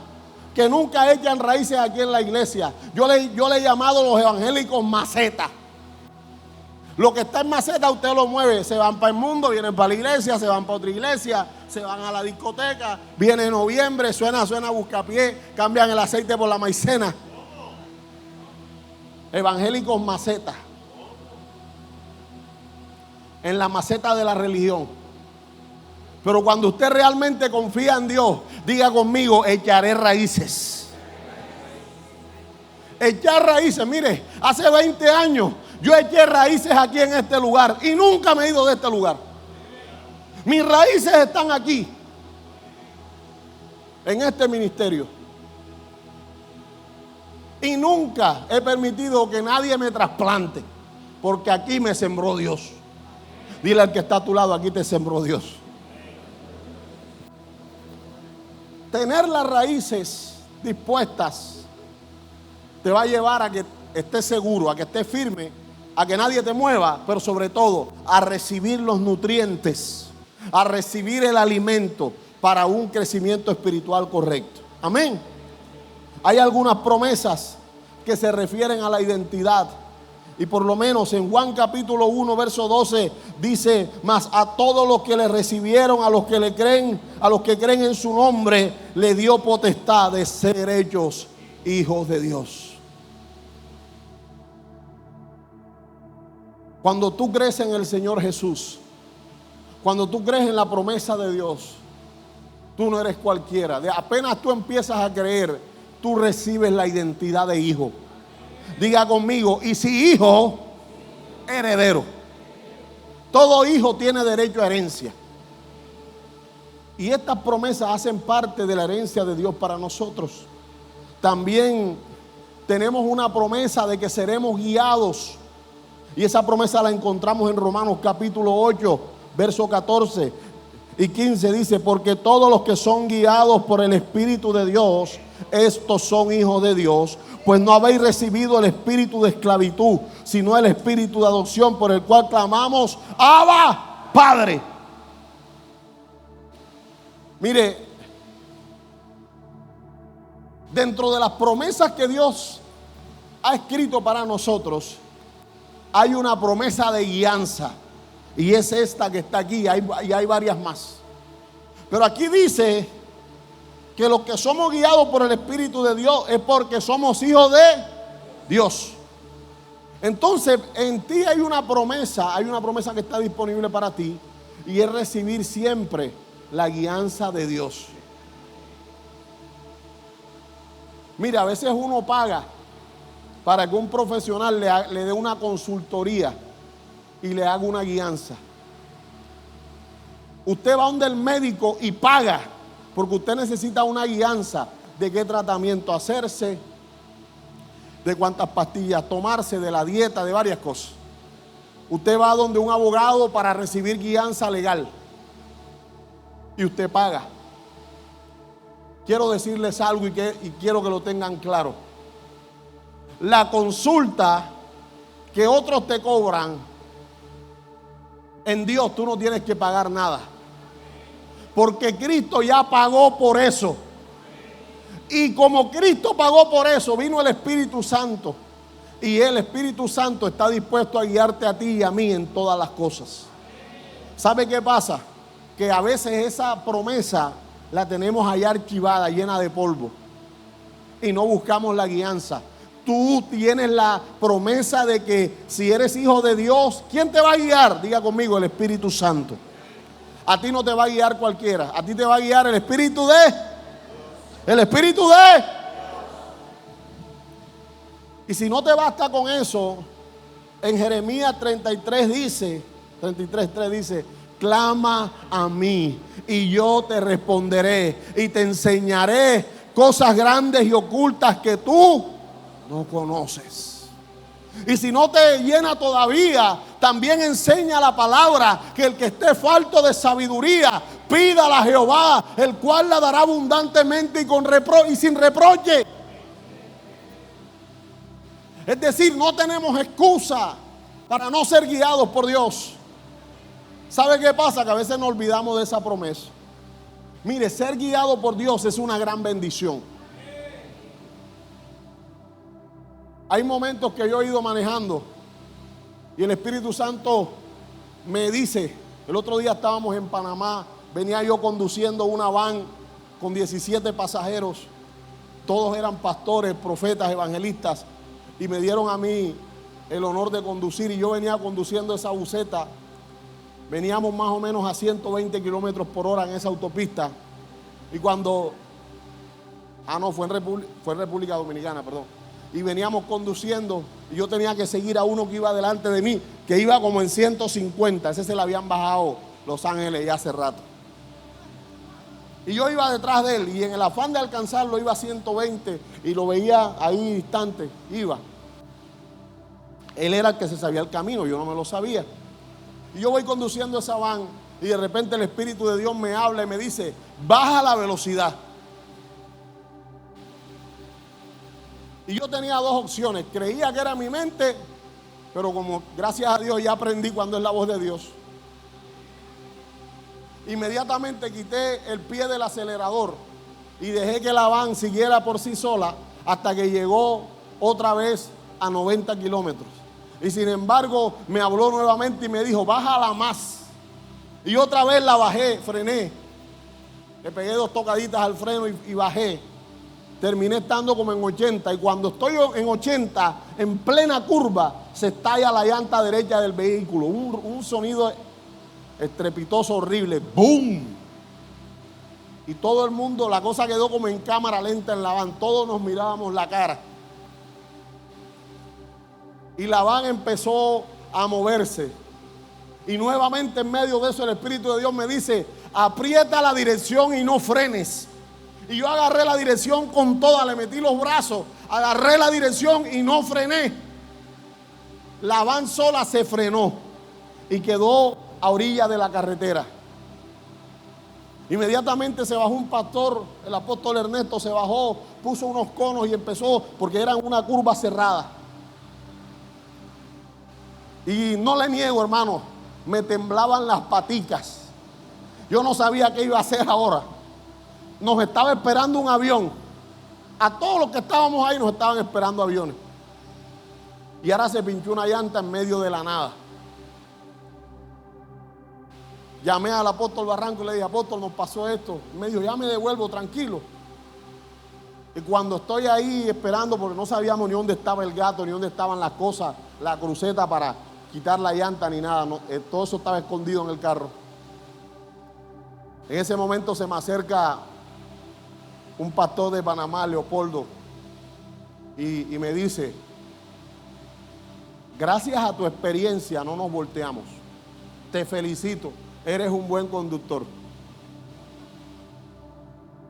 que nunca echan raíces aquí en la iglesia. Yo le he llamado los evangélicos maceta. Lo que está en maceta usted lo mueve. Se van para el mundo, vienen para la iglesia, se van para otra iglesia, se van a la discoteca, viene noviembre, suena buscapié, cambian el aceite por la maicena. Evangélicos maceta. En la maceta de la religión. Pero cuando usted realmente confía en Dios, diga conmigo, echaré raíces. Echar raíces, mire, hace 20 años yo eché raíces aquí en este lugar y nunca me he ido de este lugar. Mis raíces están aquí, en este ministerio. Y nunca he permitido que nadie me trasplante, porque aquí me sembró Dios. Dile al que está a tu lado, aquí te sembró Dios. Tener las raíces dispuestas te va a llevar a que estés seguro, a que estés firme, a que nadie te mueva, pero sobre todo a recibir los nutrientes, a recibir el alimento para un crecimiento espiritual correcto. Amén. Hay algunas promesas que se refieren a la identidad. Y por lo menos en Juan capítulo 1 verso 12 dice: mas a todos los que le recibieron, a los que le creen, a los que creen en su nombre, le dio potestad de ser hechos hijos de Dios. Cuando tú crees en el Señor Jesús, cuando tú crees en la promesa de Dios, tú no eres cualquiera. Apenas tú empiezas a creer, tú recibes la identidad de hijo. Diga conmigo, y si hijo, heredero. Todo hijo tiene derecho a herencia. Y estas promesas hacen parte de la herencia de Dios para nosotros. También tenemos una promesa de que seremos guiados. Y esa promesa la encontramos en Romanos capítulo 8, verso 14 y 15. Dice: porque todos los que son guiados por el Espíritu de Dios, estos son hijos de Dios. Pues no habéis recibido el espíritu de esclavitud, sino el espíritu de adopción, por el cual clamamos: Abba, Padre. Mire, dentro de las promesas que Dios ha escrito para nosotros, hay una promesa de guianza. Y es esta que está aquí, y hay varias más. Pero aquí dice que los que somos guiados por el Espíritu de Dios es porque somos hijos de Dios. Entonces, en ti hay una promesa que está disponible para ti, y es recibir siempre la guianza de Dios. Mira, a veces uno paga para que un profesional le dé una consultoría y le haga una guianza. Usted va donde el médico y paga porque usted necesita una guianza de qué tratamiento hacerse, de cuántas pastillas tomarse, de la dieta, de varias cosas. Usted va donde un abogado para recibir guianza legal y usted paga. Quiero decirles algo y quiero que lo tengan claro. La consulta que otros te cobran, en Dios tú no tienes que pagar nada, porque Cristo ya pagó por eso. Y como Cristo pagó por eso, vino el Espíritu Santo, y el Espíritu Santo está dispuesto a guiarte a ti y a mí en todas las cosas. ¿Sabe qué pasa? Que a veces esa promesa la tenemos allá archivada, llena de polvo, y no buscamos la guianza. Tú tienes la promesa de que si eres hijo de Dios, ¿quién te va a guiar? Diga conmigo, el Espíritu Santo. A ti no te va a guiar cualquiera, a ti te va a guiar el Espíritu de Y si no te basta con eso, en Jeremías 33 dice, 33:3 dice: clama a mí y yo te responderé y te enseñaré cosas grandes y ocultas que tú no conoces. Y si no te llena todavía, también enseña la palabra que el que esté falto de sabiduría, pídala a Jehová, el cual la dará abundantemente y sin reproche. Es decir, no tenemos excusa para no ser guiados por Dios. ¿Sabe qué pasa? Que a veces nos olvidamos de esa promesa. Mire, ser guiado por Dios es una gran bendición. Hay momentos que yo he ido manejando y el Espíritu Santo me dice, el otro día estábamos en Panamá, venía yo conduciendo una van con 17 pasajeros, todos eran pastores, profetas, evangelistas, y me dieron a mí el honor de conducir, y yo venía conduciendo esa buseta. Veníamos más o menos a 120 kilómetros por hora en esa autopista, y cuando, fue en República Dominicana, perdón. Y veníamos conduciendo y yo tenía que seguir a uno que iba delante de mí, que iba como en 150. Ese se le habían bajado Los Ángeles ya hace rato. Y yo iba detrás de él y en el afán de alcanzarlo iba a 120 y lo veía ahí distante, iba. Él era el que se sabía el camino, yo no me lo sabía. Y yo voy conduciendo esa van y de repente el Espíritu de Dios me habla y me dice: baja la velocidad. Y yo tenía dos opciones. Creía que era mi mente, pero como gracias a Dios ya aprendí cuando es la voz de Dios. Inmediatamente quité el pie del acelerador y dejé que la van siguiera por sí sola hasta que llegó otra vez a 90 kilómetros. Y sin embargo me habló nuevamente y me dijo: bájala más. Y otra vez la bajé, frené. Le pegué 2 tocaditas al freno y bajé. Terminé estando como en 80, y cuando estoy en 80, en plena curva, se estalla la llanta derecha del vehículo. Un sonido estrepitoso, horrible. ¡Boom! Y todo el mundo, la cosa quedó como en cámara lenta en la van. Todos nos mirábamos la cara. Y la van empezó a moverse. Y nuevamente en medio de eso el Espíritu de Dios me dice: aprieta la dirección y no frenes. Y yo agarré la dirección con toda, le metí los brazos, agarré la dirección y no frené. La van sola se frenó y quedó a orilla de la carretera. Inmediatamente se bajó un pastor, el apóstol Ernesto se bajó, puso unos conos y empezó, porque era una curva cerrada. Y no le niego, hermano, me temblaban las paticas. Yo no sabía qué iba a hacer ahora. Nos estaba esperando un avión. A todos los que estábamos ahí nos estaban esperando aviones. Y ahora se pinchó una llanta en medio de la nada. llamé al apóstol Barranco y le dije: apóstol, nos pasó esto. Y me dijo: ya me devuelvo, tranquilo. Y cuando estoy ahí esperando, porque no sabíamos ni dónde estaba el gato, ni dónde estaban las cosas, la cruceta para quitar la llanta, ni nada, no, todo eso estaba escondido en el carro. En ese momento se me acerca un pastor de Panamá, Leopoldo, y me dice: gracias a tu experiencia no nos volteamos, te felicito, eres un buen conductor.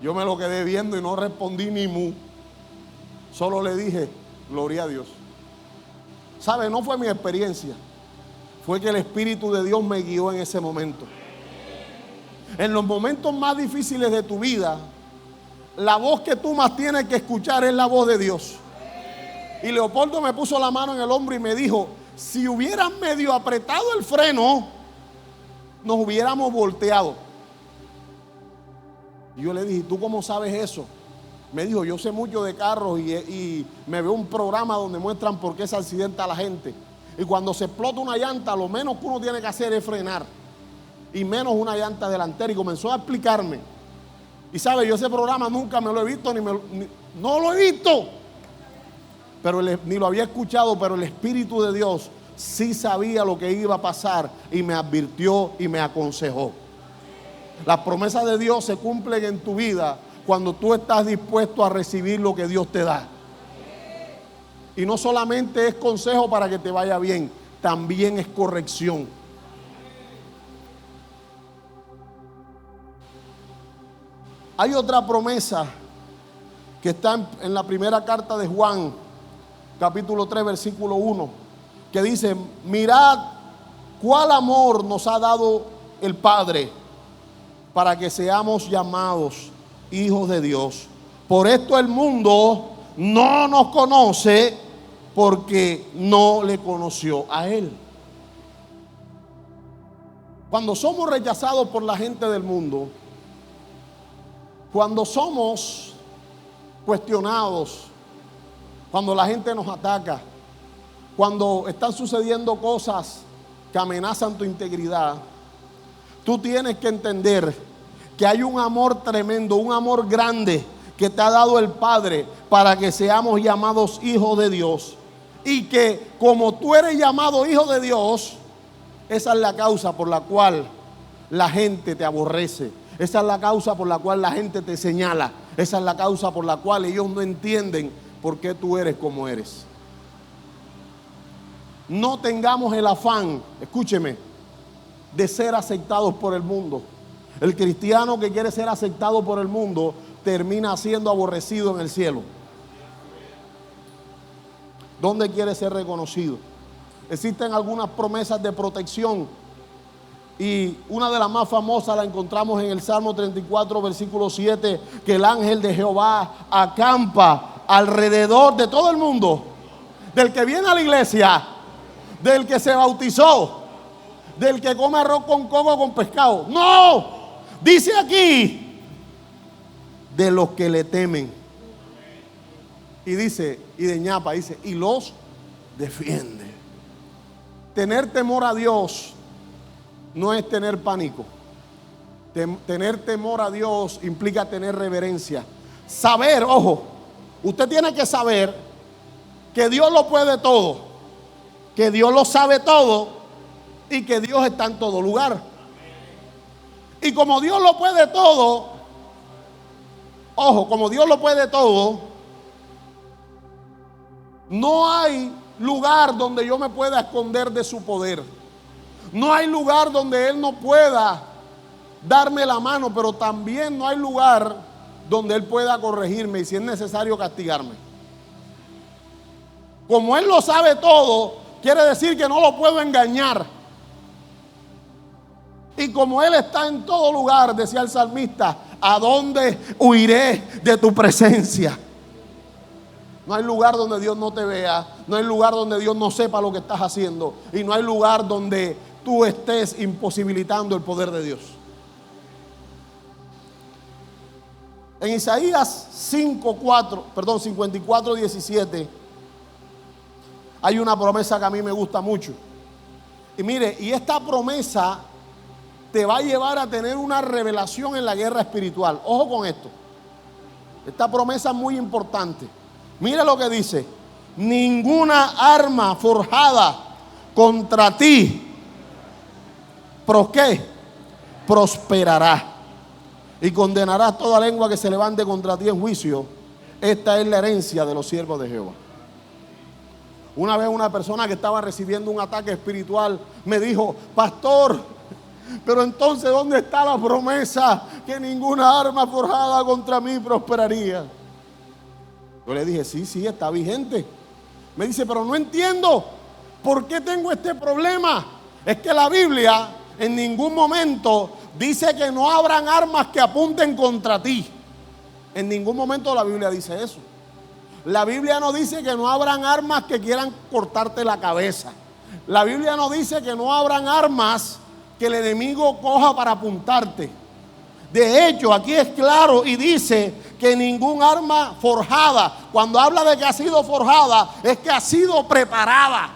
Yo me lo quedé viendo y no respondí ni mu. Solo le dije: gloria a Dios. ¿Sabe? No fue mi experiencia, fue que el Espíritu de Dios me guió en ese momento. En los momentos más difíciles de tu vida, la voz que tú más tienes que escuchar es la voz de Dios. Y Leopoldo me puso la mano en el hombro y me dijo: si hubieran medio apretado el freno, nos hubiéramos volteado. Y yo le dije: ¿tú cómo sabes eso? Me dijo: yo sé mucho de carros y me veo un programa donde muestran por qué se accidenta la gente. Y cuando se explota una llanta, lo menos que uno tiene que hacer es frenar. Y menos una llanta delantera. Y comenzó a explicarme. Y sabe, yo ese programa nunca me lo he visto, no lo he visto. Pero ni lo había escuchado, pero el Espíritu de Dios sí sabía lo que iba a pasar y me advirtió y me aconsejó. Las promesas de Dios se cumplen en tu vida cuando tú estás dispuesto a recibir lo que Dios te da. Y no solamente es consejo para que te vaya bien, también es corrección. Hay otra promesa que está en la primera carta de Juan, capítulo 3, versículo 1, que dice: mirad cuál amor nos ha dado el Padre para que seamos llamados hijos de Dios. Por esto el mundo no nos conoce, porque no le conoció a Él. Cuando somos rechazados por la gente del mundo, cuando somos cuestionados, cuando la gente nos ataca, cuando están sucediendo cosas que amenazan tu integridad, tú tienes que entender que hay un amor tremendo, un amor grande que te ha dado el Padre para que seamos llamados hijos de Dios. Y que como tú eres llamado hijo de Dios, esa es la causa por la cual la gente te aborrece. Esa es la causa por la cual la gente te señala. Esa es la causa por la cual ellos no entienden por qué tú eres como eres. No tengamos el afán, escúcheme, de ser aceptados por el mundo. El cristiano que quiere ser aceptado por el mundo termina siendo aborrecido en el cielo. ¿Dónde quiere ser reconocido? Existen algunas promesas de protección y una de las más famosas la encontramos en el Salmo 34, versículo 7, que el ángel de Jehová acampa alrededor de todo el mundo, del que viene a la iglesia, del que se bautizó, del que come arroz con coco con pescado. No, dice aquí, de los que le temen. Y dice, y de ñapa, dice, y los defiende. Tener temor a Dios no es tener pánico. Tener temor a Dios implica tener reverencia. Saber, ojo, usted tiene que saber que Dios lo puede todo, que Dios lo sabe todo y que Dios está en todo lugar. Y como Dios lo puede todo, ojo, como Dios lo puede todo, no hay lugar donde yo me pueda esconder de su poder. No hay lugar donde Él no pueda darme la mano, pero también no hay lugar donde Él pueda corregirme y si es necesario castigarme. Como Él lo sabe todo, quiere decir que no lo puedo engañar. Y como Él está en todo lugar, decía el salmista, ¿a dónde huiré de tu presencia? No hay lugar donde Dios no te vea, no hay lugar donde Dios no sepa lo que estás haciendo y no hay lugar donde tú estés imposibilitando el poder de Dios. En Isaías 54, 17 hay una promesa que a mí me gusta mucho. Y mire, y esta promesa te va a llevar a tener una revelación en la guerra espiritual. Ojo con esto. Esta promesa es muy importante. Mira lo que dice: ninguna arma forjada contra ti, ¿por qué? Prosperará. Y condenarás toda lengua que se levante contra ti en juicio. Esta es la herencia de los siervos de Jehová. Una vez una persona que estaba recibiendo un ataque espiritual me dijo: pastor, pero entonces ¿dónde está la promesa que ninguna arma forjada contra mí prosperaría? Yo le dije: sí, está vigente. Me dice: pero no entiendo por qué tengo este problema. Es que la Biblia en ningún momento dice que no habrán armas que apunten contra ti. En ningún momento la Biblia dice eso. La Biblia no dice que no habrán armas que quieran cortarte la cabeza. La Biblia no dice que no habrán armas que el enemigo coja para apuntarte. De hecho, aquí es claro y dice que ningún arma forjada, cuando habla de que ha sido forjada, es que ha sido preparada,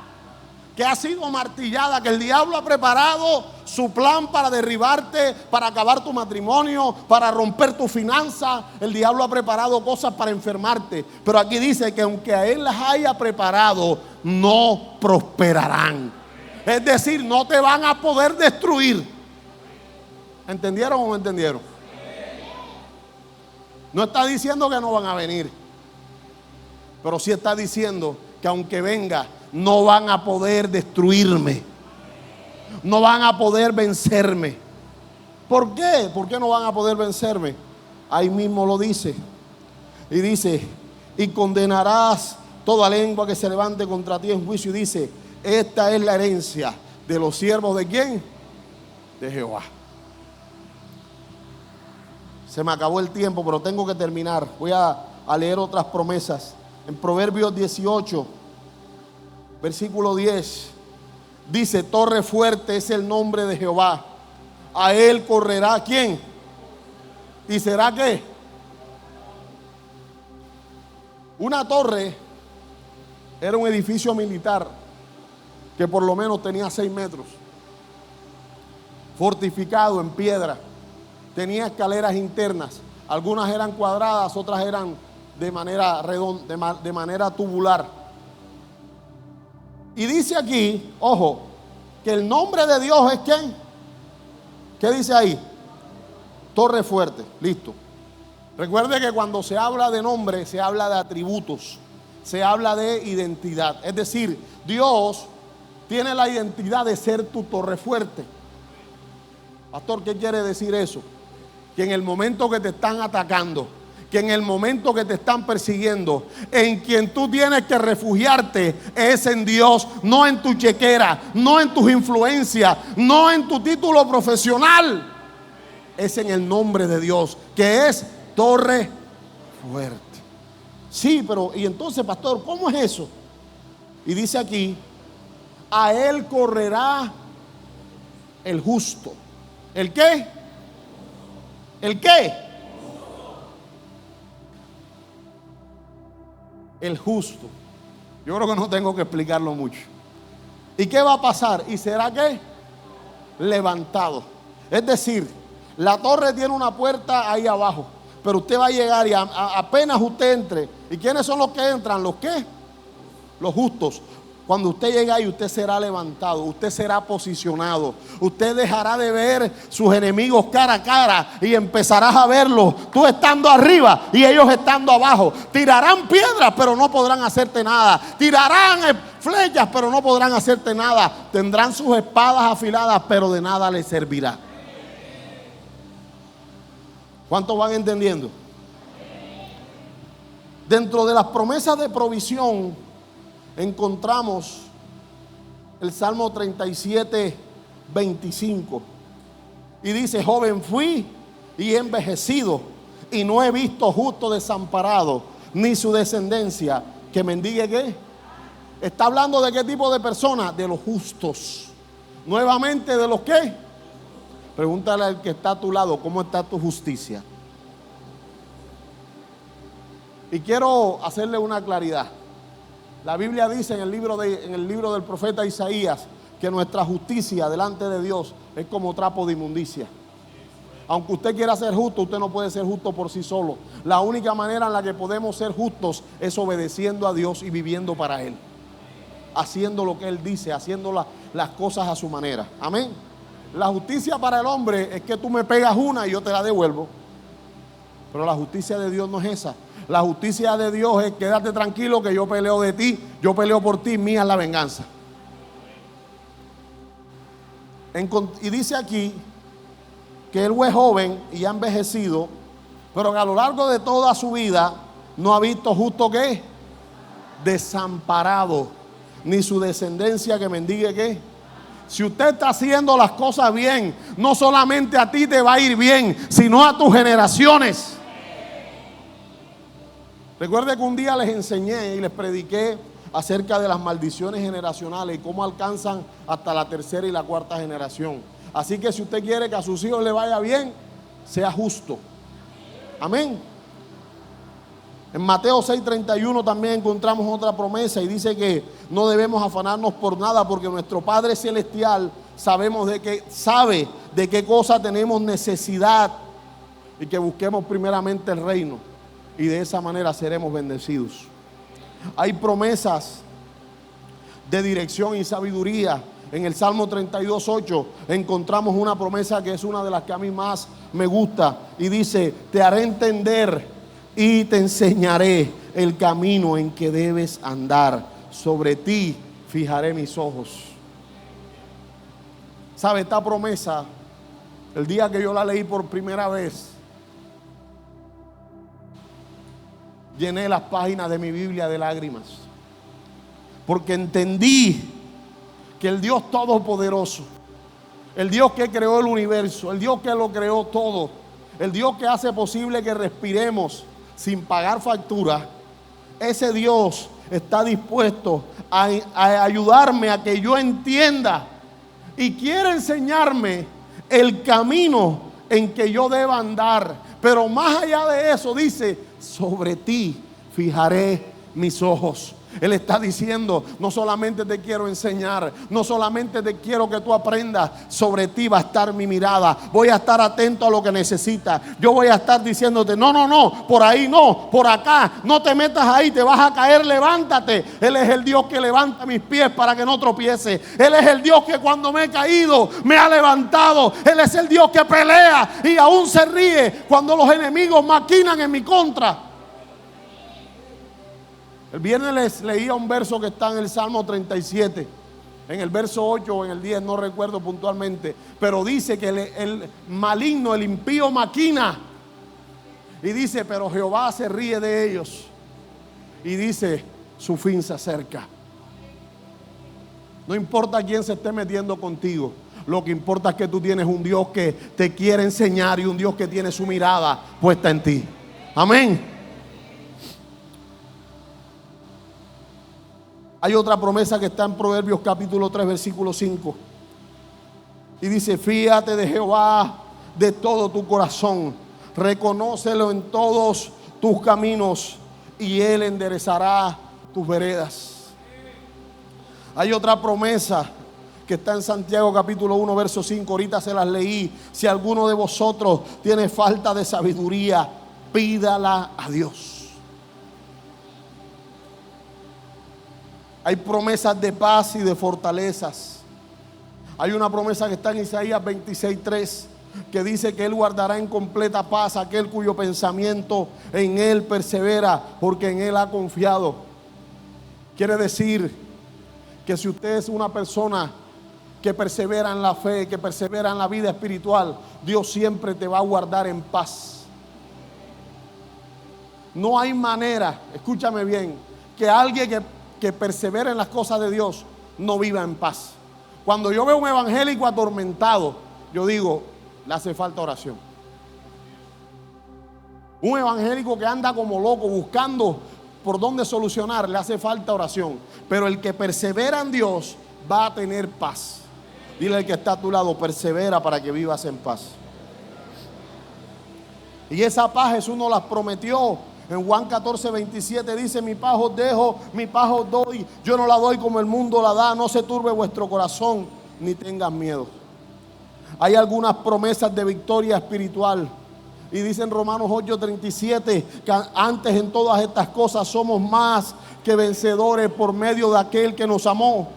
que ha sido martillada, que el diablo ha preparado su plan para derribarte, para acabar tu matrimonio, para romper tu finanza. El diablo ha preparado cosas para enfermarte, pero aquí dice que aunque a él las haya preparado, no prosperarán. Es decir, no te van a poder destruir. ¿Entendieron o no entendieron? No está diciendo que no van a venir, pero sí está diciendo que aunque venga, no van a poder destruirme. No van a poder vencerme. ¿Por qué? ¿Por qué no van a poder vencerme? Ahí mismo lo dice. Y dice: y condenarás toda lengua que se levante contra ti en juicio. Y dice: esta es la herencia de los siervos ¿de quién? De Jehová. Se me acabó el tiempo, pero tengo que terminar. Voy a leer otras promesas. En Proverbios 18, versículo 10, dice: torre fuerte es el nombre de Jehová. A él correrá ¿quién? ¿Y será qué? Una torre era un edificio militar que por lo menos tenía 6 metros, fortificado en piedra. Tenía escaleras internas, algunas eran cuadradas, otras eran de manera redonda, de manera tubular. Y dice aquí, ojo, que el nombre de Dios es ¿quién? ¿Qué dice ahí? Torre fuerte, listo. Recuerde que cuando se habla de nombre, se habla de atributos, se habla de identidad. Es decir, Dios tiene la identidad de ser tu torre fuerte. Pastor, ¿qué quiere decir eso? Que en el momento que te están atacando, que en el momento que te están persiguiendo, en quien tú tienes que refugiarte es en Dios, no en tu chequera, no en tus influencias, no en tu título profesional. Es en el nombre de Dios, que es torre fuerte. Sí, pero y entonces, pastor, ¿cómo es eso? Y dice aquí: a él correrá el justo. ¿El qué? ¿El qué? El justo. Yo creo que no tengo que explicarlo mucho. ¿Y qué va a pasar? ¿Y será qué? Levantado. Es decir, la torre tiene una puerta ahí abajo, pero usted va a llegar y apenas usted entre. ¿Y quiénes son los que entran? ¿Los qué? Los justos. Cuando usted llegue ahí, usted será levantado, usted será posicionado, usted dejará de ver sus enemigos cara a cara y empezarás a verlos tú estando arriba y ellos estando abajo. Tirarán piedras, pero no podrán hacerte nada. Tirarán flechas, pero no podrán hacerte nada. Tendrán sus espadas afiladas, pero de nada les servirá. ¿Cuántos van entendiendo? Dentro de las promesas de provisión encontramos el Salmo 37, 25. Y dice: joven fui y he envejecido, y no he visto justo desamparado, ni su descendencia que mendigue ¿qué? Está hablando de qué tipo de personas, de los justos. Nuevamente, ¿de los qué? Pregúntale al que está a tu lado: ¿cómo está tu justicia? Y quiero hacerle una claridad. La Biblia dice en el libro del profeta Isaías que nuestra justicia delante de Dios es como trapo de inmundicia. Aunque usted quiera ser justo, usted no puede ser justo por sí solo. La única manera en la que podemos ser justos es obedeciendo a Dios y viviendo para Él, haciendo lo que Él dice, haciendo las cosas a su manera. Amén. La justicia para el hombre es que tú me pegas una y yo te la devuelvo. Pero la justicia de Dios no es esa. La justicia de Dios es: quédate tranquilo que yo peleo de ti, yo peleo por ti, mía es la venganza. Y dice aquí que él fue joven y ha envejecido, pero que a lo largo de toda su vida no ha visto justo ¿qué? Desamparado, ni su descendencia que mendigue ¿qué? Si usted está haciendo las cosas bien, no solamente a ti te va a ir bien, sino a tus generaciones. Recuerde que un día les enseñé y les prediqué acerca de las maldiciones generacionales y cómo alcanzan hasta la tercera y la cuarta generación. Así que si usted quiere que a sus hijos le vaya bien, sea justo. Amén. En Mateo 6:31 también encontramos otra promesa y dice que no debemos afanarnos por nada, porque nuestro Padre Celestial sabe de qué cosa tenemos necesidad, y que busquemos primeramente el reino, y de esa manera seremos bendecidos. Hay promesas de dirección y sabiduría. En el Salmo 32:8 encontramos una promesa que es una de las que a mí más me gusta, y dice: te haré entender y te enseñaré el camino en que debes andar. Sobre ti fijaré mis ojos. ¿Sabe? Esta promesa, el día que yo la leí por primera vez, llené las páginas de mi Biblia de lágrimas, porque entendí que el Dios Todopoderoso, el Dios que creó el universo, el Dios que lo creó todo, el Dios que hace posible que respiremos sin pagar factura, ese Dios está dispuesto a ayudarme a que yo entienda, y quiere enseñarme el camino en que yo deba andar. Pero más allá de eso dice: sobre ti fijaré mis ojos. Él está diciendo: no solamente te quiero enseñar, no solamente te quiero que tú aprendas, sobre ti va a estar mi mirada. Voy a estar atento a lo que necesitas. Yo voy a estar diciéndote: no, por ahí no, por acá, no te metas ahí, te vas a caer, levántate. Él es el Dios que levanta mis pies para que no tropiece. Él es el Dios que cuando me he caído me ha levantado. Él es el Dios que pelea y aún se ríe cuando los enemigos maquinan en mi contra. El viernes les leía un verso que está en el Salmo 37, en el verso 8 o en el 10, no recuerdo puntualmente, pero dice que el maligno, el impío maquina, y dice: pero Jehová se ríe de ellos, y dice: su fin se acerca. No importa quién se esté metiendo contigo, lo que importa es que tú tienes un Dios que te quiere enseñar y un Dios que tiene su mirada puesta en ti. Amén. Hay otra promesa que está en Proverbios capítulo 3 versículo 5, y dice: fíate de Jehová de todo tu corazón, reconócelo en todos tus caminos, y Él enderezará tus veredas. Hay otra promesa que está en Santiago capítulo 1 verso 5, ahorita se las leí: si alguno de vosotros tiene falta de sabiduría, pídala a Dios. Hay promesas de paz y de fortalezas. Hay una promesa que está en Isaías 26:3, que dice que Él guardará en completa paz aquel cuyo pensamiento en Él persevera, porque en Él ha confiado. Quiere decir que si usted es una persona que persevera en la fe, que persevera en la vida espiritual, Dios siempre te va a guardar en paz. No hay manera, escúchame bien, que alguien que persevera en las cosas de Dios no viva en paz. Cuando yo veo un evangélico atormentado, yo digo: le hace falta oración. Un evangélico que anda como loco buscando por dónde solucionar, le hace falta oración. Pero el que persevera en Dios va a tener paz. Dile al que está a tu lado: persevera para que vivas en paz. Y esa paz Jesús nos la prometió En Juan 14, 27 dice: mi paz os dejo, mi paz os doy. Yo no la doy como el mundo la da. No se turbe vuestro corazón, ni tengas miedo. Hay algunas promesas de victoria espiritual. Y dice en Romanos 8, 37 que antes en todas estas cosas somos más que vencedores por medio de aquel que nos amó.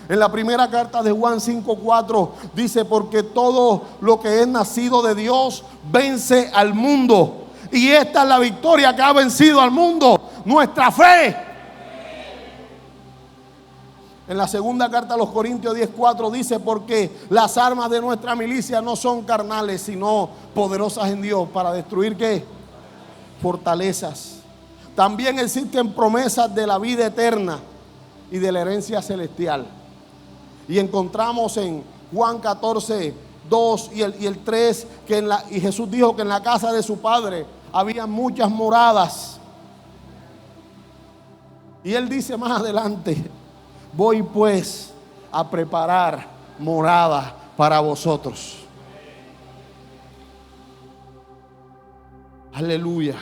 En la primera carta de Juan 5:4 dice: porque todo lo que es nacido de Dios vence al mundo. Y esta es la victoria que ha vencido al mundo: nuestra fe. En la segunda carta a los Corintios 10:4 dice: porque las armas de nuestra milicia no son carnales, sino poderosas en Dios para destruir ¿qué? Fortalezas. También existen promesas de la vida eterna y de la herencia celestial. Y encontramos en Juan 14:2 y el 3 y Jesús dijo que en la casa de su Padre había muchas moradas. Y Él dice más adelante: voy pues a preparar morada para vosotros. Aleluya.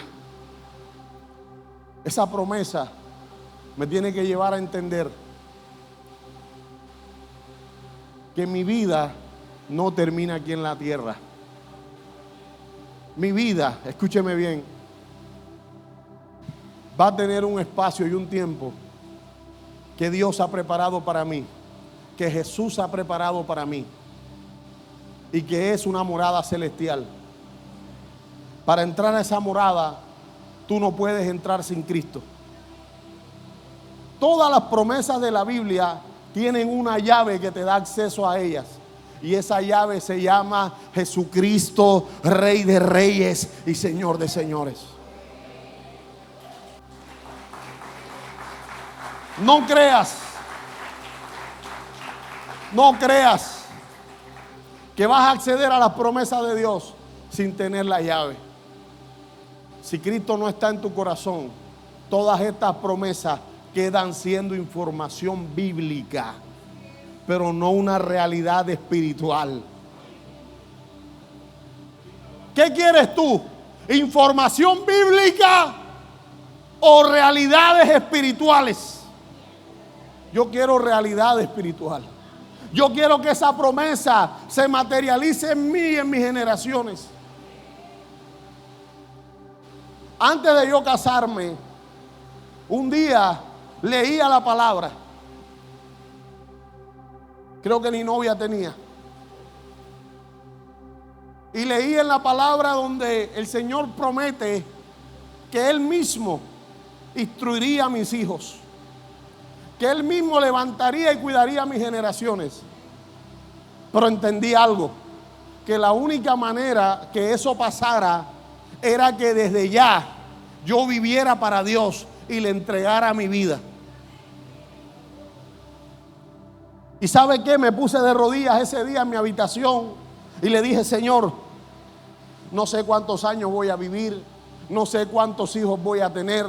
Esa promesa me tiene que llevar a entender que mi vida no termina aquí en la tierra. Mi vida, escúcheme bien, va a tener un espacio y un tiempo que Dios ha preparado para mí, que Jesús ha preparado para mí, y que es una morada celestial. Para entrar a esa morada, tú no puedes entrar sin Cristo. Todas las promesas de la Biblia tienen una llave que te da acceso a ellas. Y esa llave se llama Jesucristo, Rey de Reyes y Señor de Señores. No creas que vas a acceder a las promesas de Dios sin tener la llave. Si Cristo no está en tu corazón, todas estas promesas quedan siendo información bíblica, pero no una realidad espiritual. ¿Qué quieres tú? ¿Información bíblica o realidades espirituales? Yo quiero realidad espiritual. Yo quiero que esa promesa se materialice en mí y en mis generaciones. Antes de yo casarme, un día leía la palabra. Creo que ni novia tenía. Y leí en la palabra donde el Señor promete que Él mismo instruiría a mis hijos, que Él mismo levantaría y cuidaría a mis generaciones. Pero entendí algo, que la única manera que eso pasara era que desde ya yo viviera para Dios y le entregara mi vida. ¿Y sabe qué? Me puse de rodillas ese día en mi habitación y le dije: Señor, no sé cuántos años voy a vivir, no sé cuántos hijos voy a tener,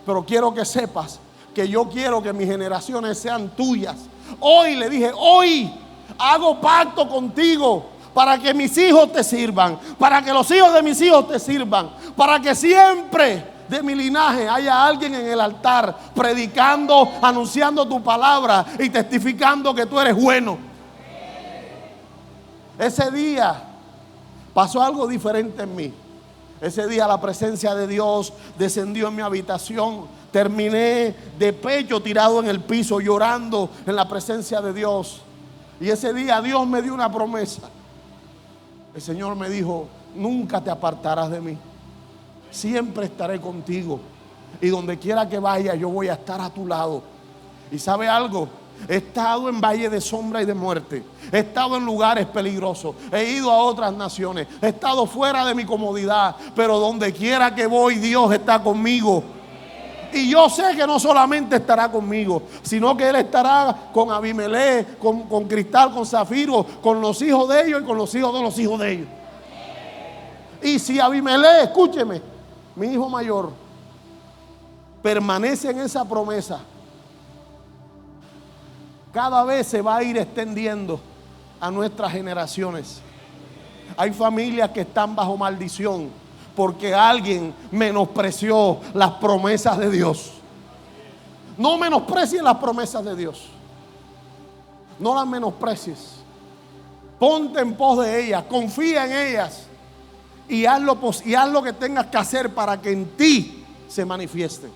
pero quiero que sepas que yo quiero que mis generaciones sean tuyas. Hoy le dije: hoy hago pacto contigo para que mis hijos te sirvan, para que los hijos de mis hijos te sirvan, para que siempre de mi linaje haya alguien en el altar predicando, anunciando tu palabra y testificando que tú eres bueno. Ese día pasó algo diferente en mí. Ese día la presencia de Dios descendió en mi habitación. Terminé de pecho tirado en el piso llorando en la presencia de Dios. Y ese día Dios me dio una promesa. El Señor me dijo: nunca te apartarás de mí, siempre estaré contigo, y donde quiera que vaya yo voy a estar a tu lado. Y ¿sabe algo? He estado en valle de sombra y de muerte, he estado en lugares peligrosos, he ido a otras naciones, he estado fuera de mi comodidad, pero donde quiera que voy Dios está conmigo. Y yo sé que no solamente estará conmigo, sino que Él estará con Abimelech, con Cristal, con Zafiro, con los hijos de ellos y con los hijos de los hijos de ellos. Y si Abimelech, escúcheme, mi hijo mayor, permanece en esa promesa, cada vez se va a ir extendiendo a nuestras generaciones. Hay familias que están bajo maldición porque alguien menospreció las promesas de Dios. No menosprecies las promesas de Dios. No las menosprecies. Ponte en pos de ellas, confía en ellas y haz lo que tengas que hacer para que en ti se manifieste.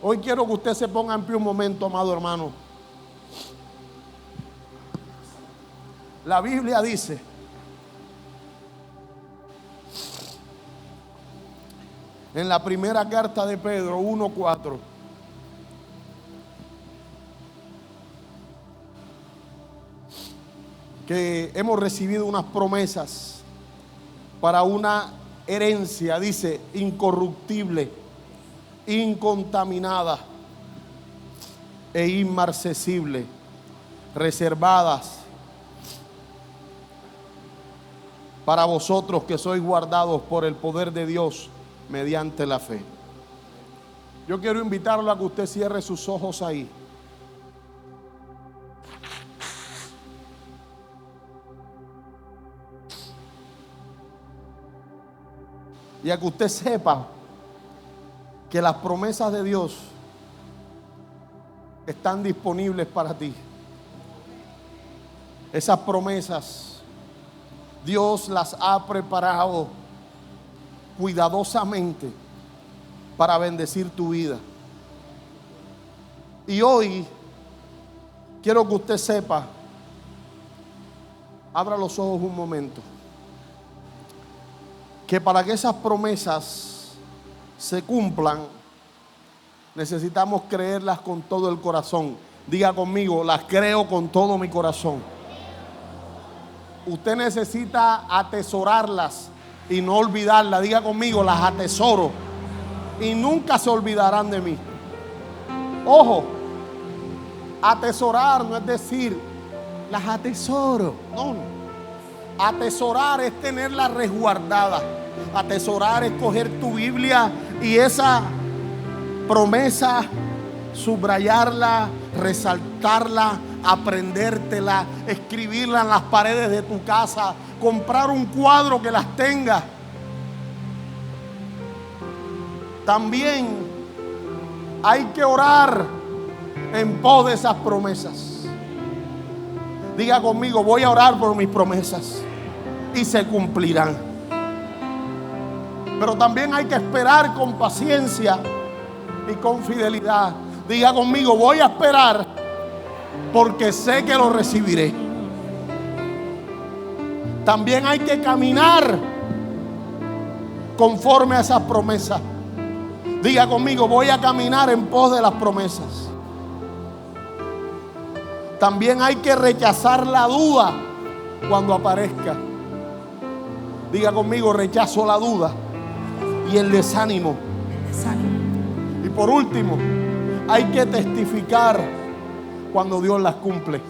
Hoy quiero que usted se ponga en pie un momento, amado hermano. La Biblia dice en la primera carta de Pedro 1:4 que hemos recibido unas promesas para una herencia, dice, incorruptible, incontaminada e inmarcesible, reservadas para vosotros que sois guardados por el poder de Dios mediante la fe. Yo quiero invitarlo a que usted cierre sus ojos ahí. Y a que usted sepa que las promesas de Dios están disponibles para ti. Esas promesas Dios las ha preparado cuidadosamente para bendecir tu vida. Y hoy quiero que usted sepa, abra los ojos un momento, que para que esas promesas se cumplan, necesitamos creerlas con todo el corazón. Diga conmigo, las creo con todo mi corazón. Usted necesita atesorarlas y no olvidarlas. Diga conmigo, las atesoro y nunca se olvidarán de mí. Ojo, atesorar no es decir, las atesoro. No, no. Atesorar es tenerla resguardada. Atesorar es coger tu Biblia y esa promesa, subrayarla, resaltarla, aprendértela, escribirla en las paredes de tu casa, comprar un cuadro que las tenga. También hay que orar en pos de esas promesas. Diga conmigo, voy a orar por mis promesas y se cumplirán. Pero también hay que esperar con paciencia y con fidelidad. Diga conmigo, voy a esperar porque sé que lo recibiré. También hay que caminar conforme a esas promesas. Diga conmigo, voy a caminar en pos de las promesas. También hay que rechazar la duda cuando aparezca. Diga conmigo, rechazo la duda y el desánimo. Y por último, hay que testificar cuando Dios las cumple.